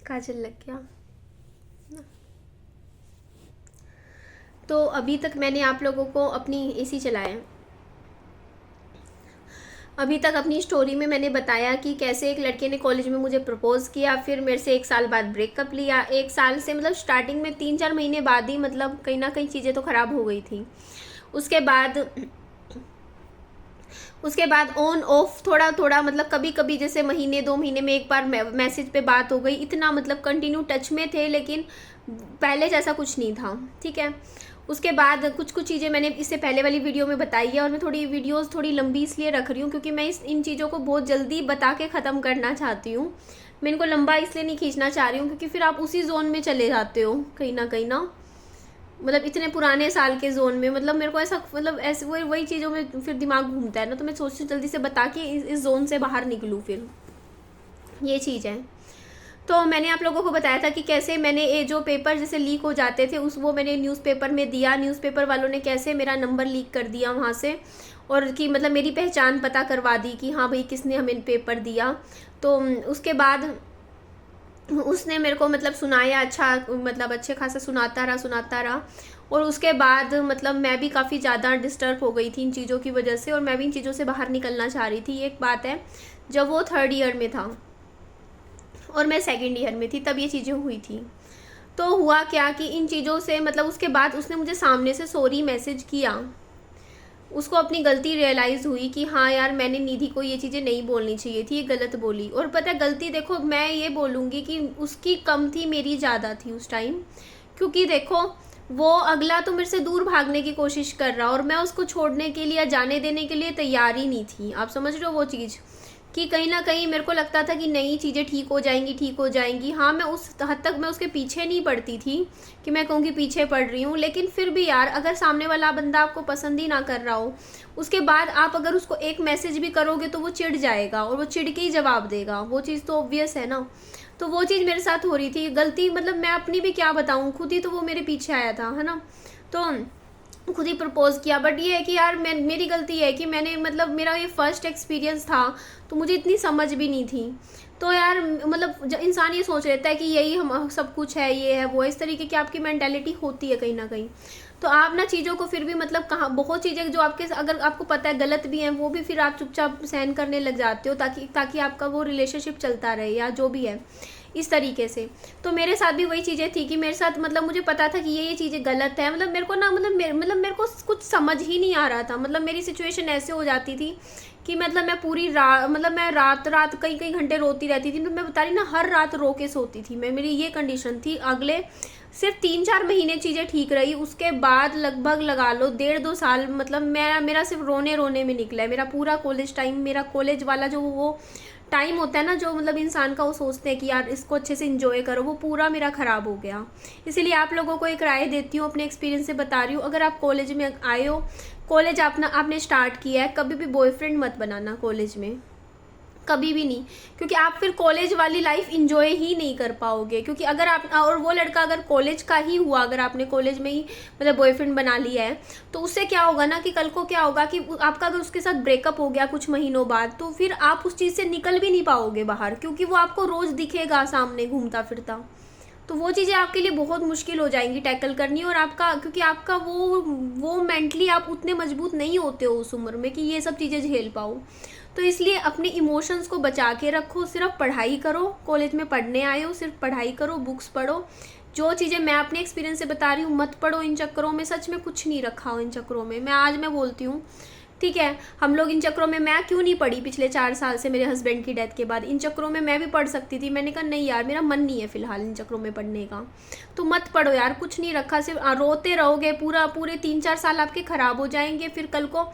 काजल लग गया। तो अभी तक मैंने आप लोगों को अपनी एसी चलाया, अभी तक अपनी स्टोरी में मैंने बताया कि कैसे एक लड़के ने कॉलेज में मुझे प्रपोज किया, फिर मेरे से 1 साल बाद ब्रेकअप लिया। 1 साल से मतलब स्टार्टिंग में 3-4 महीने बाद ही मतलब कहीं ना कहीं चीज़ें तो ख़राब हो गई थी। उसके बाद ऑन ऑफ थोड़ा थोड़ा मतलब कभी कभी जैसे महीने 2 महीने में एक बार मैसेज पे बात हो गई, इतना मतलब कंटिन्यू टच में थे, लेकिन पहले जैसा कुछ नहीं था। ठीक है, उसके बाद कुछ कुछ चीज़ें मैंने इससे पहले वाली वीडियो में बताई है, और मैं थोड़ी वीडियोस थोड़ी लंबी इसलिए रख रही हूँ क्योंकि मैं इन चीज़ों को बहुत जल्दी बता के ख़त्म करना चाहती हूँ। मैं इनको लंबा इसलिए नहीं खींचना चाह रही हूँ क्योंकि फिर आप उसी जोन में चले जाते हो कहीं ना, मतलब इतने पुराने साल के जोन में, मतलब मेरे को ऐसा मतलब ऐसे वही चीज़ों में फिर दिमाग घूमता है ना, तो मैं सोचती हूँ जल्दी से बता के इस जोन से बाहर निकलूँ। फिर ये चीज़ है। तो मैंने आप लोगों को बताया था कि कैसे मैंने ये जो पेपर जैसे लीक हो जाते थे वो मैंने न्यूज़पेपर में दिया, न्यूज़पेपर वालों ने कैसे मेरा नंबर लीक कर दिया वहाँ से, और कि मतलब मेरी पहचान पता करवा दी कि हाँ भाई किसने हमें पेपर दिया। तो उसके बाद उसने मेरे को मतलब सुनाया, अच्छा मतलब अच्छे खासा सुनाता रहा। और उसके बाद मतलब मैं भी काफ़ी ज़्यादा डिस्टर्ब हो गई थी इन चीज़ों की वजह से, और मैं भी इन चीज़ों से बाहर निकलना चाह रही थी। एक बात है, जब वो 3rd ईयर में था और मैं 2nd ईयर में थी तब ये चीज़ें हुई थी। तो हुआ क्या कि इन चीज़ों से मतलब उसके बाद उसने मुझे सामने से सॉरी मैसेज किया, उसको अपनी गलती रियलाइज़ हुई कि हाँ यार मैंने निधि को ये चीज़ें नहीं बोलनी चाहिए थी, ये गलत बोली। और पता है गलती देखो मैं ये बोलूँगी कि उसकी कम थी, मेरी ज़्यादा थी उस टाइम, क्योंकि देखो वो अगला तो मेरे से दूर भागने की कोशिश कर रहा और मैं उसको छोड़ने के लिए या जाने देने के लिए तैयार ही नहीं थी। आप समझ रहे हो वो चीज़, कि कहीं ना कहीं मेरे को लगता था कि नई चीज़ें ठीक हो जाएंगी। हाँ मैं उस हद तक मैं उसके पीछे नहीं पड़ती थी कि मैं कहूँगी पीछे पड़ रही हूँ, लेकिन फिर भी यार अगर सामने वाला बंदा आपको पसंद ही ना कर रहा हो, उसके बाद आप अगर उसको एक मैसेज भी करोगे तो वो चिढ़ जाएगा और वो चिढ़ के ही जवाब देगा। वो चीज़ तो ऑब्वियस है ना। तो वो चीज़ मेरे साथ हो रही थी। गलती मतलब मैं अपनी भी क्या बताऊँ, खुद ही तो वो मेरे पीछे आया था, है ना। तो खुद ही प्रपोज किया। बट ये है कि यार मेरी गलती है कि मैंने मतलब मेरा ये फर्स्ट एक्सपीरियंस था तो मुझे इतनी समझ भी नहीं थी। तो यार मतलब इंसान ये सोच लेता है कि यही हम सब कुछ है, ये है वो है, इस तरीके की आपकी मेंटालिटी होती है कहीं ना कहीं। तो आप ना चीज़ों को फिर भी मतलब कहाँ बहुत चीज़ें जो आपके अगर आपको पता है गलत भी हैं वो भी फिर आप चुपचाप सहन करने लग जाते हो ताकि आपका वो रिलेशनशिप चलता रहे या जो भी है इस तरीके से। तो मेरे साथ भी वही चीज़ें थी कि मेरे साथ मतलब मुझे पता था कि ये चीज़ें गलत है। मतलब मेरे को ना मतलब मेरे को कुछ समझ ही नहीं आ रहा था। मतलब मेरी सिचुएशन ऐसे हो जाती थी कि मतलब मैं पूरी रात मतलब मैं रात कई कई घंटे रोती रहती थी। मैं बता रही ना हर रात रो के सोती थी मैं, मेरी ये कंडीशन थी। अगले सिर्फ 3-4 महीने चीज़ें ठीक रही, उसके बाद लगभग लगा लो 1.5-2 साल मतलब मेरा सिर्फ रोने रोने में निकला है। मेरा पूरा कॉलेज टाइम, मेरा कॉलेज वाला जो वो टाइम होता है ना, जो मतलब इंसान का वो सोचते हैं कि यार इसको अच्छे से इंजॉय करो, वो पूरा मेरा ख़राब हो गया। इसीलिए आप लोगों को एक राय देती हूँ, अपने एक्सपीरियंस से बता रही हूँ। अगर आप कॉलेज में आए हो, कॉलेज आपने स्टार्ट किया है, कभी भी बॉयफ्रेंड मत बनाना कॉलेज में, कभी भी नहीं। क्योंकि आप फिर कॉलेज वाली लाइफ इंजॉय ही नहीं कर पाओगे। क्योंकि अगर आप और वो लड़का अगर कॉलेज का ही हुआ, अगर आपने कॉलेज में ही मतलब बॉयफ्रेंड बना लिया है, तो उससे क्या होगा ना कि कल को क्या होगा कि आपका अगर उसके साथ ब्रेकअप हो गया कुछ महीनों बाद, तो फिर आप उस चीज़ से निकल भी नहीं पाओगे बाहर, क्योंकि वो आपको रोज़ दिखेगा सामने घूमता फिरता। तो वो चीज़ें आपके लिए बहुत मुश्किल हो जाएंगी टैकल करनी। और आपका क्योंकि आपका वो मेंटली आप उतने मजबूत नहीं होते हो उस उम्र में कि ये सब चीज़ें झेल पाओ। तो इसलिए अपने इमोशंस को बचा के रखो, सिर्फ पढ़ाई करो। कॉलेज में पढ़ने आए हो, सिर्फ पढ़ाई करो, बुक्स पढ़ो। जो चीज़ें मैं अपने एक्सपीरियंस से बता रही हूँ मत पढ़ो इन चक्करों में। सच में कुछ नहीं रखा हो इन चक्करों में। मैं बोलती हूँ, ठीक है, हम लोग इन चक्करों में, मैं क्यों नहीं पढ़ी पिछले 4 साल से मेरे हस्बैंड की डेथ के बाद। इन चक्करों में मैं भी पढ़ सकती थी, मैंने कहा नहीं यार मेरा मन नहीं है फिलहाल इन चक्करों में पढ़ने का। तो मत पढ़ो यार, कुछ नहीं रखा, सिर्फ रोते रहोगे। पूरे 3-4 साल आपके ख़राब हो जाएंगे। फिर कल को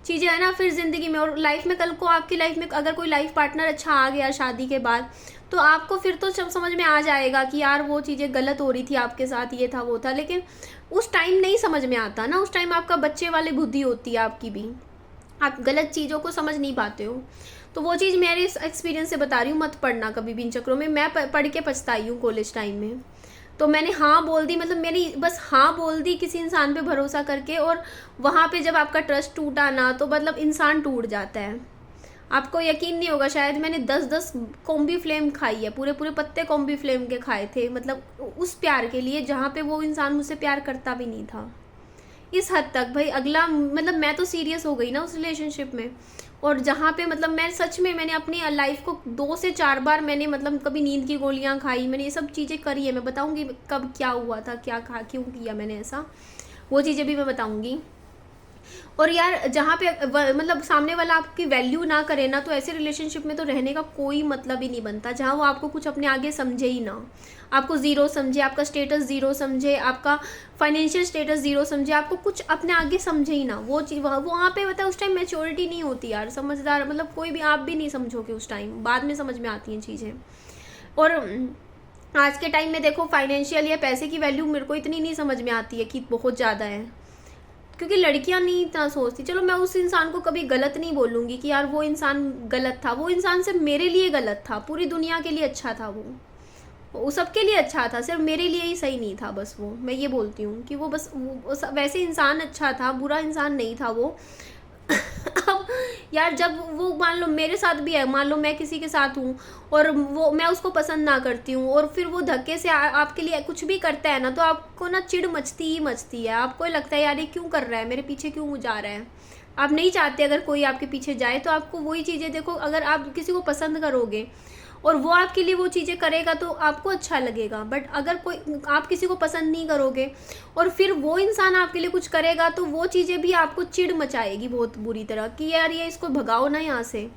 चीज़ें है ना, फिर ज़िंदगी में और लाइफ में कल को आपकी लाइफ में अगर कोई लाइफ पार्टनर अच्छा आ गया शादी के बाद, तो आपको फिर तो समझ में आ जाएगा कि यार वो चीज़ें गलत हो रही थी आपके साथ, ये था वो था। लेकिन उस टाइम नहीं समझ में आता ना, उस टाइम आपका बच्चे वाली बुद्धि होती है आपकी भी, आप गलत चीज़ों को समझ नहीं पाते हो। तो वो चीज़ मेरे एक्सपीरियंस से बता रही हूँ, मत पढ़ना कभी भी इन चक्करों में। मैं पढ़ के पछताई हूँ कॉलेज टाइम में। तो मैंने हाँ बोल दी, मतलब मेरी बस हाँ बोल दी किसी इंसान पे भरोसा करके, और वहाँ पे जब आपका ट्रस्ट टूटा ना, तो मतलब इंसान टूट जाता है। आपको यकीन नहीं होगा, शायद मैंने 10-10 कॉम्बी फ्लेम खाई है, पूरे पूरे पत्ते कॉम्बी फ्लेम के खाए थे, मतलब उस प्यार के लिए जहाँ पे वो इंसान मुझसे प्यार करता भी नहीं था। इस हद तक भाई अगला, मतलब मैं तो सीरियस हो गई ना उस रिलेशनशिप में। और जहाँ पे मतलब मैं सच में मैंने अपनी लाइफ को 2 से 4 बार मैंने मतलब कभी नींद की गोलियाँ खाई, मैंने ये सब चीज़ें करी है। मैं बताऊँगी कब क्या हुआ था, क्या खा क्यों किया मैंने ऐसा, वो चीज़ें भी मैं बताऊँगी। और यार जहाँ पे मतलब सामने वाला आपकी वैल्यू ना करे ना, तो ऐसे रिलेशनशिप में तो रहने का कोई मतलब ही नहीं बनता, जहाँ वो आपको कुछ अपने आगे समझे ही ना, आपको ज़ीरो समझे, आपका स्टेटस ज़ीरो समझे, आपका फाइनेंशियल स्टेटस ज़ीरो समझे, आपको कुछ अपने आगे समझे ही ना। वो चीज़ वहाँ पे मतलब उस टाइम मैच्योरिटी नहीं होती यार, समझदार मतलब कोई भी, आप भी नहीं समझोगे उस टाइम, बाद में समझ में आती हैं चीज़ें। और आज के टाइम में देखो फाइनेंशियल या पैसे की वैल्यू मेरे को इतनी नहीं समझ में आती है कि बहुत ज़्यादा है, क्योंकि लड़कियां नहीं इतना सोचती। चलो मैं उस इंसान को कभी गलत नहीं बोलूँगी कि यार वो इंसान गलत था, वो इंसान सिर्फ मेरे लिए गलत था, पूरी दुनिया के लिए अच्छा था, वो सबके लिए अच्छा था, सिर्फ मेरे लिए ही सही नहीं था बस। वो मैं ये बोलती हूँ कि वो बस वैसे इंसान अच्छा था, बुरा इंसान नहीं था वो। अब यार जब वो मान लो मेरे साथ भी है, मान लो मैं किसी के साथ हूँ और वो मैं उसको पसंद ना करती हूँ और फिर वो धक्के से आपके लिए कुछ भी करता है ना, तो आपको ना चिढ़ मचती ही मचती है। आपको लगता है यार ये क्यों कर रहा है, मेरे पीछे क्यों जा रहा है। आप नहीं चाहते अगर कोई आपके पीछे जाए, तो आपको वही चीज़ें देखो, अगर आप किसी को पसंद करोगे और वो आपके लिए वो चीज़ें करेगा तो आपको अच्छा लगेगा। बट अगर कोई, आप किसी को पसंद नहीं करोगे और फिर वो इंसान आपके लिए कुछ करेगा, तो वो चीज़ें भी आपको चिढ़ मचाएगी बहुत बुरी तरह कि यार ये इसको भगाओ ना यहाँ से।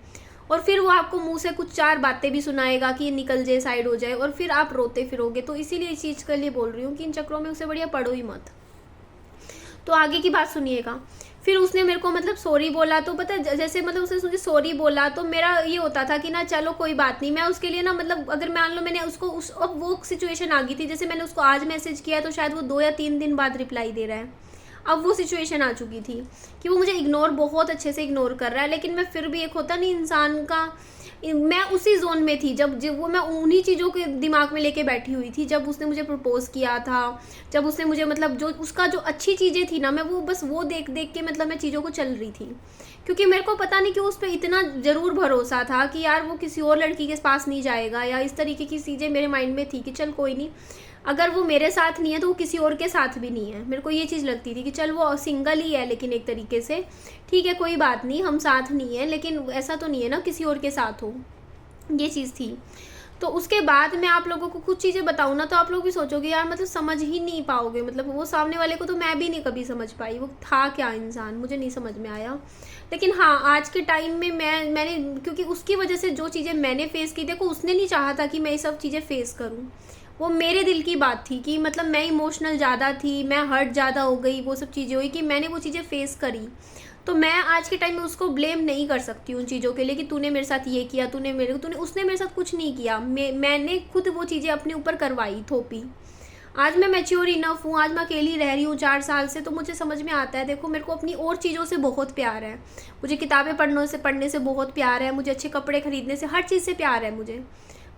और फिर वो आपको मुंह से कुछ 4 बातें भी सुनाएगा कि ये निकल जाए, साइड हो जाए, और फिर आप रोते फिरोगे। तो इसीलिए इस चीज़ के लिए बोल रही हूँ कि इन चक्रों में उससे बढ़िया पढ़ो ही मत। तो आगे की बात सुनिएगा। फिर उसने मेरे को मतलब सॉरी बोला, तो पता है जैसे मतलब उसने मुझे सॉरी बोला, तो मेरा ये होता था कि ना चलो कोई बात नहीं, मैं उसके लिए ना मतलब अगर मान लो मैंने उसको अब वो सिचुएशन आ गई थी, जैसे मैंने उसको आज मैसेज किया तो शायद वो 2 या 3 दिन बाद रिप्लाई दे रहा है। अब वो सिचुएशन आ चुकी थी कि वो मुझे इग्नोर, बहुत अच्छे से इग्नोर कर रहा है, लेकिन मैं फिर भी, एक होता नहीं इंसान का, मैं उसी जोन में थी जब वो मैं उन्हीं चीज़ों के दिमाग में लेके बैठी हुई थी जब उसने मुझे प्रपोज किया था, जब उसने मुझे मतलब जो उसका जो अच्छी चीज़ें थी ना, मैं वो बस वो देख देख के मतलब मैं चीज़ों को चल रही थी। क्योंकि मेरे को पता नहीं क्यों उस पर इतना ज़रूर भरोसा था कि यार वो किसी और लड़की के पास नहीं जाएगा, या इस तरीके की चीज़ें मेरे माइंड में थी कि चल कोई नहीं, अगर वो मेरे साथ नहीं है तो वो किसी और के साथ भी नहीं है। मेरे को ये चीज़ लगती थी कि चल वो सिंगल ही है, लेकिन एक तरीके से ठीक है, कोई बात नहीं, हम साथ नहीं है, लेकिन ऐसा तो नहीं है ना किसी और के साथ हो, ये चीज़ थी। तो उसके बाद मैं आप लोगों को कुछ चीज़ें बताऊँ ना, तो आप लोग भी सोचोगे यार मतलब समझ ही नहीं पाओगे, मतलब वो सामने वाले को तो मैं भी नहीं कभी समझ पाई, वो था क्या इंसान मुझे नहीं समझ में आया। लेकिन हाँ, आज के टाइम में मैंने क्योंकि उसकी वजह से जो चीज़ें मैंने फेस की, देखो उसने नहीं चाहा था कि मैं ये सब चीज़ें फेस करूँ, वो मेरे दिल की बात थी कि मतलब मैं इमोशनल ज़्यादा थी, मैं हर्ट ज़्यादा हो गई, वो सब चीज़ें हुई कि मैंने वो चीज़ें फेस करी। तो मैं आज के टाइम में उसको ब्लेम नहीं कर सकती उन चीज़ों के लिए कि तूने मेरे साथ ये किया, उसने मेरे साथ कुछ नहीं किया, मैंने खुद वो चीज़ें अपने ऊपर करवाई, थोपी। आज मैं मैच्योर इनफ हूँ, आज मैं अकेली रह रही हूँ 4 साल से, तो मुझे समझ में आता है। देखो मेरे को अपनी और चीज़ों से बहुत प्यार है, मुझे किताबें पढ़ने से बहुत प्यार है, मुझे अच्छे कपड़े खरीदने से, हर चीज़ से प्यार है मुझे।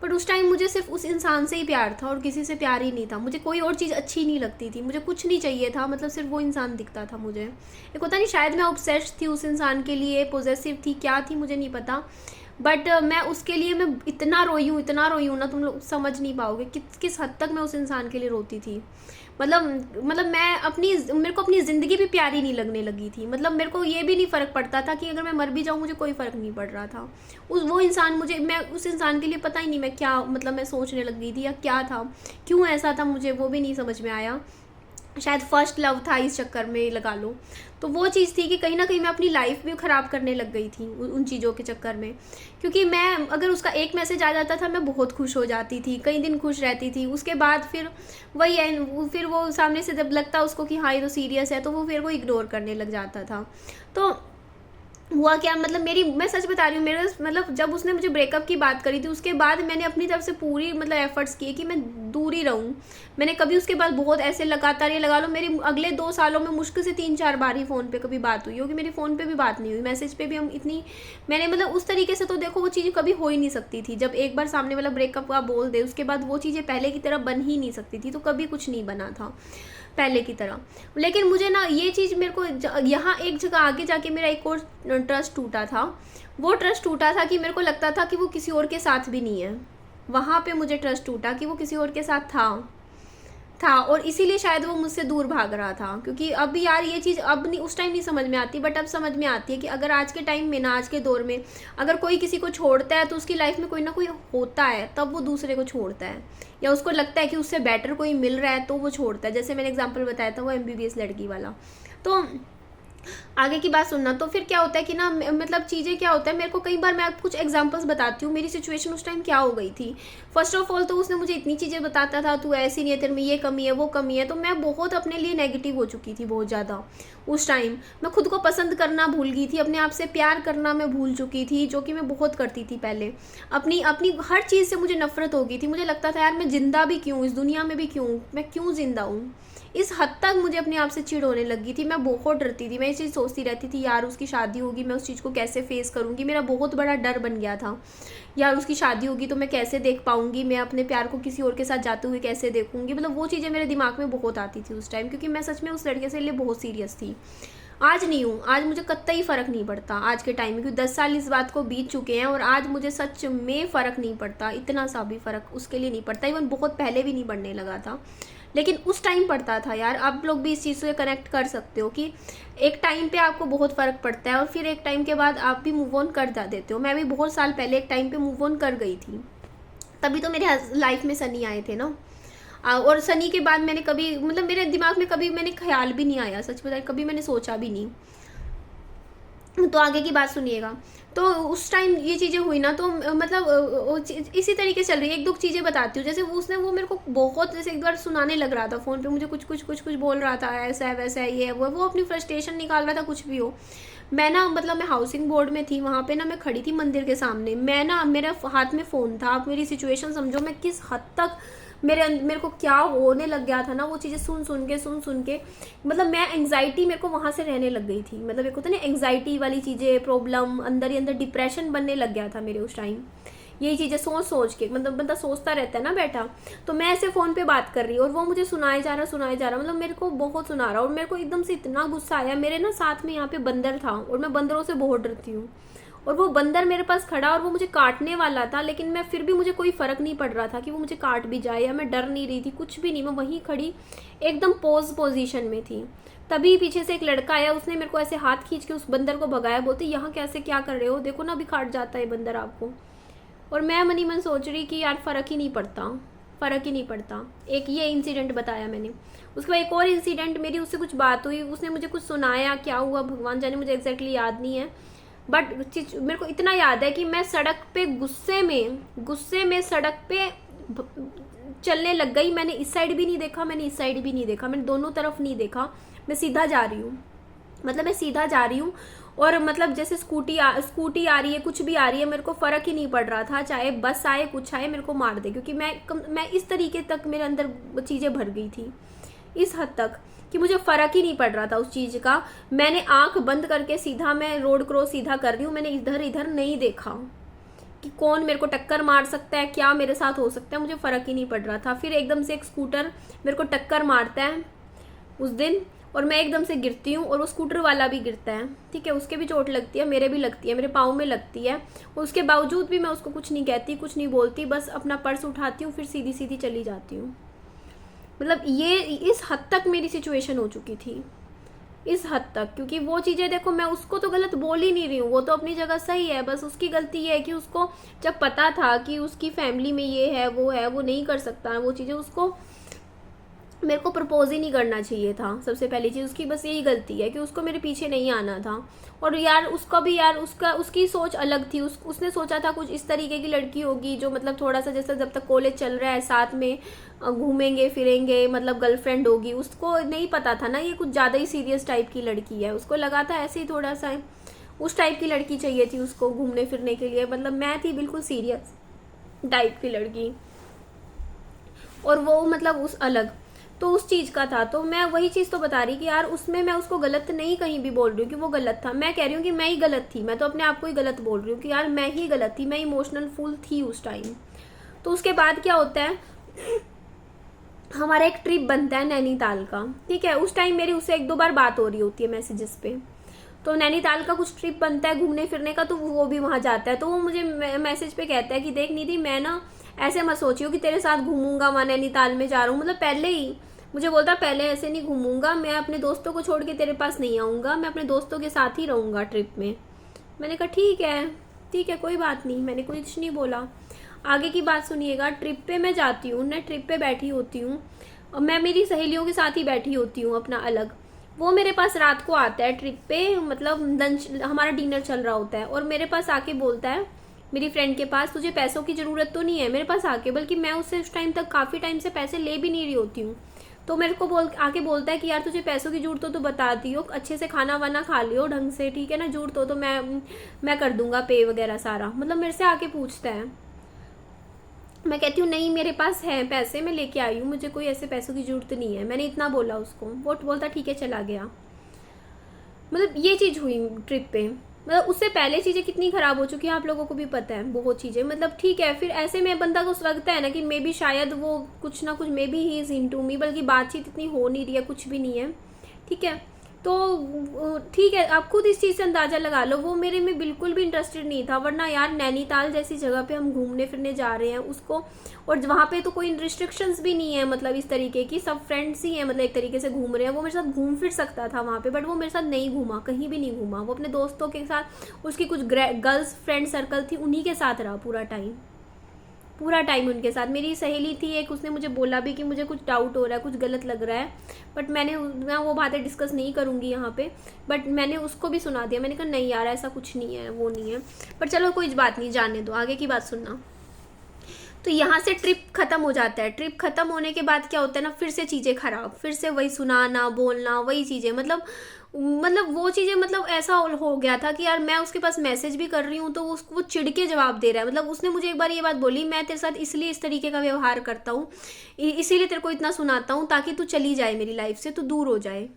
बट उस टाइम मुझे सिर्फ उस इंसान से ही प्यार था और किसी से प्यार ही नहीं था, मुझे कोई और चीज़ अच्छी नहीं लगती थी, मुझे कुछ नहीं चाहिए था, मतलब सिर्फ वो इंसान दिखता था मुझे। एक होता नहीं, शायद मैं ऑब्सेस्ड थी उस इंसान के लिए, पॉजेसिव थी, क्या थी मुझे नहीं पता। बट मैं उसके लिए मैं इतना रोई हूँ ना, तुम लोग समझ नहीं पाओगे किस हद तक मैं उस इंसान के लिए रोती थी। मतलब मेरे को अपनी ज़िंदगी भी प्यारी नहीं लगने लगी थी, मतलब मेरे को ये भी नहीं फ़र्क पड़ता था कि अगर मैं मर भी जाऊँ मुझे कोई फ़र्क नहीं पड़ रहा था। वो इंसान मैं उस इंसान के लिए पता ही नहीं मैं क्या, मतलब मैं सोचने लग गई थी या क्या था, क्यों ऐसा था, मुझे वो भी नहीं समझ में आया। शायद फर्स्ट लव था, इस चक्कर में लगा लो। तो वो चीज़ थी कि कहीं ना कहीं मैं अपनी लाइफ भी ख़राब करने लग गई थी उन चीज़ों के चक्कर में। क्योंकि मैं, अगर उसका एक मैसेज आ जाता था, मैं बहुत खुश हो जाती थी, कई दिन खुश रहती थी। उसके बाद फिर वही है, फिर वो सामने से जब लगता उसको कि हाँ ये तो सीरियस है, तो वो फिर वो इग्नोर करने लग जाता था। तो हुआ क्या, मतलब मैं सच बता रही हूँ, मेरे मतलब जब उसने मुझे ब्रेकअप की बात करी थी, उसके बाद मैंने अपनी तरफ से पूरी मतलब एफर्ट्स किए कि मैं दूर ही रहूँ। मैंने कभी उसके बाद बहुत ऐसे लगातार, ये लगा लो मेरी अगले 2 सालों में मुश्किल से 3-4 बार ही फ़ोन पे कभी बात हुई होगी। मेरी फ़ोन पे भी बात नहीं हुई, मैसेज पे भी हम इतनी, मैंने मतलब उस तरीके से तो देखो वो चीज़ कभी हो ही नहीं सकती थी। जब एक बार सामने वाला ब्रेकअप का बोल दे, उसके बाद वो चीज़ें पहले की तरह बन ही नहीं सकती थी, तो कभी कुछ नहीं बना था पहले की तरह। लेकिन मुझे ना ये चीज़ मेरे को यहाँ एक जगह आगे जाके मेरा एक और ट्रस्ट टूटा था। वो ट्रस्ट टूटा था कि मेरे को लगता था कि वो किसी और के साथ भी नहीं है। वहाँ पे मुझे ट्रस्ट टूटा कि वो किसी और के साथ था और इसीलिए शायद वो मुझसे दूर भाग रहा था। क्योंकि अब यार ये चीज़ अब नहीं, उस टाइम नहीं समझ में आती, बट अब समझ में आती है कि अगर आज के टाइम में ना, आज के दौर में अगर कोई किसी को छोड़ता है तो उसकी लाइफ में कोई ना कोई होता है, तब वो दूसरे को छोड़ता है, या उसको लगता है कि उससे बेटर कोई मिल रहा है तो वो छोड़ता है। जैसे मैंने एग्जाम्पल बताया था वो MBBS लड़की वाला। तो आगे की बात सुनना। तो फिर क्या होता है कि ना मतलब चीज़ें क्या होता है, मेरे को कई बार, मैं आपको कुछ एग्जांपल्स बताती हूँ मेरी सिचुएशन उस टाइम क्या हो गई थी। फर्स्ट ऑफ ऑल तो उसने मुझे इतनी चीज़ें बताता था, तू ऐसी नहीं है, तेरे में ये कमी है, वो कमी है, तो मैं बहुत अपने लिए नेगेटिव हो चुकी थी बहुत ज़्यादा। उस टाइम मैं खुद को पसंद करना भूल गई थी, अपने आप से प्यार करना मैं भूल चुकी थी, जो कि मैं बहुत करती थी पहले। अपनी अपनी हर चीज़ से मुझे नफरत हो गई थी। मुझे लगता था यार मैं जिंदा भी क्यों, इस दुनिया में भी क्यों, मैं क्यों जिंदा हूँ। इस हद तक मुझे अपने आप से चिढ़ होने लगी थी। मैं बहुत डरती थी, मैं ये चीज़ सोचती रहती थी यार उसकी शादी होगी, मैं उस चीज़ को कैसे फेस करूँगी। मेरा बहुत बड़ा डर बन गया था यार उसकी शादी होगी तो मैं कैसे देख पाऊँगी, मैं अपने प्यार को किसी और के साथ जाते हुए कैसे देखूँगी। मतलब वो चीज़ें मेरे दिमाग में बहुत आती थी उस टाइम, क्योंकि मैं सच में उस लड़के से लिए बहुत सीरियस थी। आज नहीं हूँ, आज मुझे कतई फ़र्क नहीं पड़ता आज के टाइम में, क्योंकि 10 साल इस बात को बीत चुके हैं और आज मुझे सच में फ़र्क नहीं पड़ता, इतना सा भी फ़र्क उसके लिए नहीं पड़ता। इवन बहुत पहले भी नहीं पड़ने लगा था, लेकिन उस टाइम पड़ता था यार। आप लोग भी इस चीज़ से कनेक्ट कर सकते हो कि एक टाइम पे आपको बहुत फ़र्क पड़ता है और फिर एक टाइम के बाद आप भी मूव ऑन कर जा देते हो। मैं भी बहुत साल पहले एक टाइम पे मूव ऑन कर गई थी, तभी तो मेरे लाइफ में सनी आए थे ना। और सनी के बाद मैंने कभी, मतलब मेरे दिमाग में कभी मैंने ख्याल भी नहीं आया, सच बताए कभी मैंने सोचा भी नहीं। तो आगे की बात सुनिएगा। तो उस टाइम ये चीज़ें हुई ना, तो मतलब इसी तरीके से चल रही है। 1-2 चीज़ें बताती हूँ। जैसे वो मेरे को बहुत, जैसे एक बार सुनाने लग रहा था फ़ोन पे, मुझे कुछ बोल रहा था, ऐसा है वैसा है ये है वो अपनी फ्रस्ट्रेशन निकाल रहा था, कुछ भी हो। मैं ना मतलब मैं हाउसिंग बोर्ड में थी, वहाँ पे ना मैं खड़ी थी मंदिर के सामने। मैं ना, मेरे हाथ में फ़ोन था। आप मेरी सिचुएशन समझो, मैं किस हद तक मेरे को क्या होने लग गया था ना, वो चीज़ें सुन के मतलब मैं, एंग्जाइटी मेरे को वहाँ से रहने लग गई थी। मतलब एक होता है ना एंग्जाइटी वाली चीज़ें, प्रॉब्लम अंदर ही अंदर, डिप्रेशन बनने लग गया था मेरे उस टाइम। यही चीज़ें सोच के, मतलब बंदा सोचता रहता है ना बैठा। तो मैं ऐसे फ़ोन पे बात कर रही और वो मुझे सुनाए जा रहा, मतलब मेरे को बहुत सुना रहा। और मेरे को एकदम से इतना गुस्सा आया। मेरे ना साथ में यहाँ पे बंदर था और मैं बंदरों से बहुत डरती हूँ, और वो बंदर मेरे पास खड़ा और वो मुझे काटने वाला था, लेकिन मैं फिर भी, मुझे कोई फ़र्क नहीं पड़ रहा था कि वो मुझे काट भी जाए, या मैं डर नहीं रही थी, कुछ भी नहीं। मैं वहीं खड़ी एकदम पोजीशन में थी। तभी पीछे से एक लड़का आया, उसने मेरे को ऐसे हाथ खींच के उस बंदर को भगाया, बोलते यहाँ कैसे, क्या कर रहे हो, देखो ना अभी काट जाता है बंदर आपको। और मैं मन ही मन सोच रही कि यार फ़र्क ही नहीं पड़ता। एक ये इंसिडेंट बताया मैंने। उसके बाद एक और इंसिडेंट, मेरी उससे कुछ बात हुई, उसने मुझे कुछ सुनाया, क्या हुआ भगवान जाने, मुझे एग्जैक्टली याद नहीं है। बट मेरे को इतना याद है कि मैं सड़क पे गुस्से में सड़क पे चलने लग गई। मैंने इस साइड भी नहीं देखा, मैंने इस साइड भी नहीं देखा, मैंने दोनों तरफ नहीं देखा। मैं सीधा जा रही हूँ और मतलब जैसे स्कूटी आ रही है, कुछ भी आ रही है, मेरे को फ़र्क ही नहीं पड़ रहा था, चाहे बस आए कुछ आए, मेरे को मार दे। क्योंकि मैं इस तरीके तक मेरे अंदर चीज़ें भर गई थी, इस हद तक कि मुझे फ़र्क ही नहीं पड़ रहा था उस चीज़ का। मैंने आंख बंद करके सीधा, मैं रोड क्रॉस सीधा कर रही हूँ, मैंने इधर नहीं देखा कि कौन मेरे को टक्कर मार सकता है, क्या मेरे साथ हो सकता है, मुझे फ़र्क ही नहीं पड़ रहा था। फिर एकदम से एक स्कूटर मेरे को टक्कर मारता है उस दिन, और मैं एकदम से गिरती हूँ, और वो स्कूटर वाला भी गिरता है, ठीक है, उसके भी चोट लगती है, मेरे भी लगती है, मेरे पाँव में लगती है। उसके बावजूद भी मैं उसको कुछ नहीं कहती, कुछ नहीं बोलती, बस अपना पर्स उठाती हूँ, फिर सीधी चली जाती हूँ। मतलब ये इस हद तक मेरी सिचुएशन हो चुकी थी, इस हद तक। क्योंकि वो चीज़ें देखो, मैं उसको तो गलत बोल ही नहीं रही हूँ, वो तो अपनी जगह सही है, बस उसकी गलती ये है कि उसको जब पता था कि उसकी फैमिली में ये है, वो नहीं कर सकता वो चीज़ें, उसको मेरे को प्रपोज ही नहीं करना चाहिए था। सबसे पहली चीज़ उसकी बस यही गलती है कि उसको मेरे पीछे नहीं आना था। और यार उसका भी, यार उसकी सोच अलग थी। उसने सोचा था कुछ इस तरीके की लड़की होगी जो मतलब थोड़ा सा, जैसे जब तक कॉलेज चल रहा है साथ में घूमेंगे फिरेंगे, मतलब गर्लफ्रेंड होगी। उसको नहीं पता था ना ये कुछ ज़्यादा ही सीरियस टाइप की लड़की है। उसको लगा था ऐसे ही थोड़ा सा उस टाइप की लड़की चाहिए थी उसको घूमने फिरने के लिए। मतलब मैं थी बिल्कुल सीरियस टाइप की लड़की। और वो मतलब उस अलग, तो उस चीज़ का था। तो मैं वही चीज़ तो बता रही कि यार उसमें मैं उसको गलत नहीं कहीं भी बोल रही हूँ कि वो गलत था, मैं कह रही हूँ कि मैं ही गलत थी। मैं तो अपने आप को ही गलत बोल रही हूँ कि यार मैं ही गलत थी, मैं इमोशनल फुल थी उस टाइम। तो उसके बाद क्या होता है, हमारा एक ट्रिप बनता है नैनीताल का, ठीक है। उस टाइम मेरी उससे 1-2 बार बात हो रही होती है मैसेजेस पे। तो नैनीताल का कुछ ट्रिप बनता है घूमने फिरने का, तो वो भी वहाँ जाता है। तो वो मुझे मैसेज पे कहता है कि देख निधि, मैं ना ऐसे मत सोचियो कि तेरे साथ घूमूंगा, वहाँ नैनीताल में जा रहा हूँ। मतलब पहले ही मुझे बोलता, पहले ऐसे नहीं घूमूंगा, मैं अपने दोस्तों को छोड़ के तेरे पास नहीं आऊँगा, मैं अपने दोस्तों के साथ ही रहूँगा ट्रिप में। मैंने कहा ठीक है कोई बात नहीं, मैंने कुछ नहीं बोला। आगे की बात सुनिएगा। ट्रिप पे मैं जाती हूँ, मैं ट्रिप पे बैठी होती हूँ और मैं मेरी सहेलियों के साथ ही बैठी होती हूँ अपना अलग। वो मेरे पास रात को आता है ट्रिप पे, मतलब लंच हमारा डिनर चल रहा होता है, और मेरे पास आके बोलता है, मेरी फ्रेंड के पास, तुझे पैसों की ज़रूरत तो नहीं है मेरे पास आके, बल्कि मैं उससे उस टाइम तक काफ़ी टाइम से पैसे ले भी नहीं रही होती हूँ। तो मेरे को आके बोलता है कि यार तुझे पैसों की जरूरत हो तो बता दियो, अच्छे से खाना वाना खा लियो ढंग से, ठीक है ना, जरूरत हो तो मैं कर दूंगा पे वगैरह सारा। मतलब मेरे से आके पूछता है। मैं कहती हूँ नहीं मेरे पास है पैसे, मैं लेके आई हूँ, मुझे कोई ऐसे पैसों की जरूरत नहीं है, मैंने इतना बोला उसको। वो बोलता ठीक है चला गया। मतलब ये चीज़ हुई ट्रिप पे। मतलब उससे पहले चीज़ें कितनी ख़राब हो चुकी हैं आप लोगों को भी पता है, बहुत चीज़ें। मतलब ठीक है, फिर ऐसे में बंदा को लगता है ना कि मे बी शायद वो कुछ ना कुछ, may be he is into me, बल्कि बातचीत इतनी हो नहीं रही है, कुछ भी नहीं है, ठीक है। तो ठीक है, आप खुद इस चीज़ से अंदाज़ा लगा लो, वो मेरे में बिल्कुल भी इंटरेस्टेड नहीं था। वरना यार नैनीताल जैसी जगह पे हम घूमने फिरने जा रहे हैं उसको, और वहाँ पे तो कोई रिस्ट्रिक्शंस भी नहीं है, मतलब इस तरीके की, सब फ्रेंड्स ही हैं, मतलब एक तरीके से घूम रहे हैं। वो मेरे साथ घूम फिर सकता था वहाँ पे, बट वो मेरे साथ नहीं घूमा, कहीं भी नहीं घूमा। वो अपने दोस्तों के साथ, उसकी कुछ गर्ल्स फ्रेंड सर्कल थी, उन्हीं के साथ रहा पूरा टाइम उनके साथ। मेरी सहेली थी एक, उसने मुझे बोला भी कि मुझे कुछ डाउट हो रहा है, कुछ गलत लग रहा है, बट मैं वो बातें डिस्कस नहीं करूँगी यहाँ पे, बट मैंने उसको भी सुना दिया। मैंने कहा नहीं यार ऐसा कुछ नहीं है, वो नहीं है। पर चलो कोई बात नहीं, जाने दो, आगे की बात सुनना। तो यहाँ से ट्रिप खत्म हो जाता है। ट्रिप खत्म होने के बाद क्या होता है ना, फिर से चीज़ें खराब, फिर से वही सुनाना बोलना, वही चीज़ें। मतलब वो चीज़ें, मतलब ऐसा हो गया था कि यार मैं उसके पास मैसेज भी कर रही हूँ तो उसको वो चिढ़ के जवाब दे रहा है। मतलब उसने मुझे एक बार ये बात बोली, मैं तेरे साथ इसलिए इस तरीके का व्यवहार करता हूँ, इसीलिए तेरे को इतना सुनाता हूँ ताकि तू चली जाए मेरी लाइफ से, तू दूर हो जाए।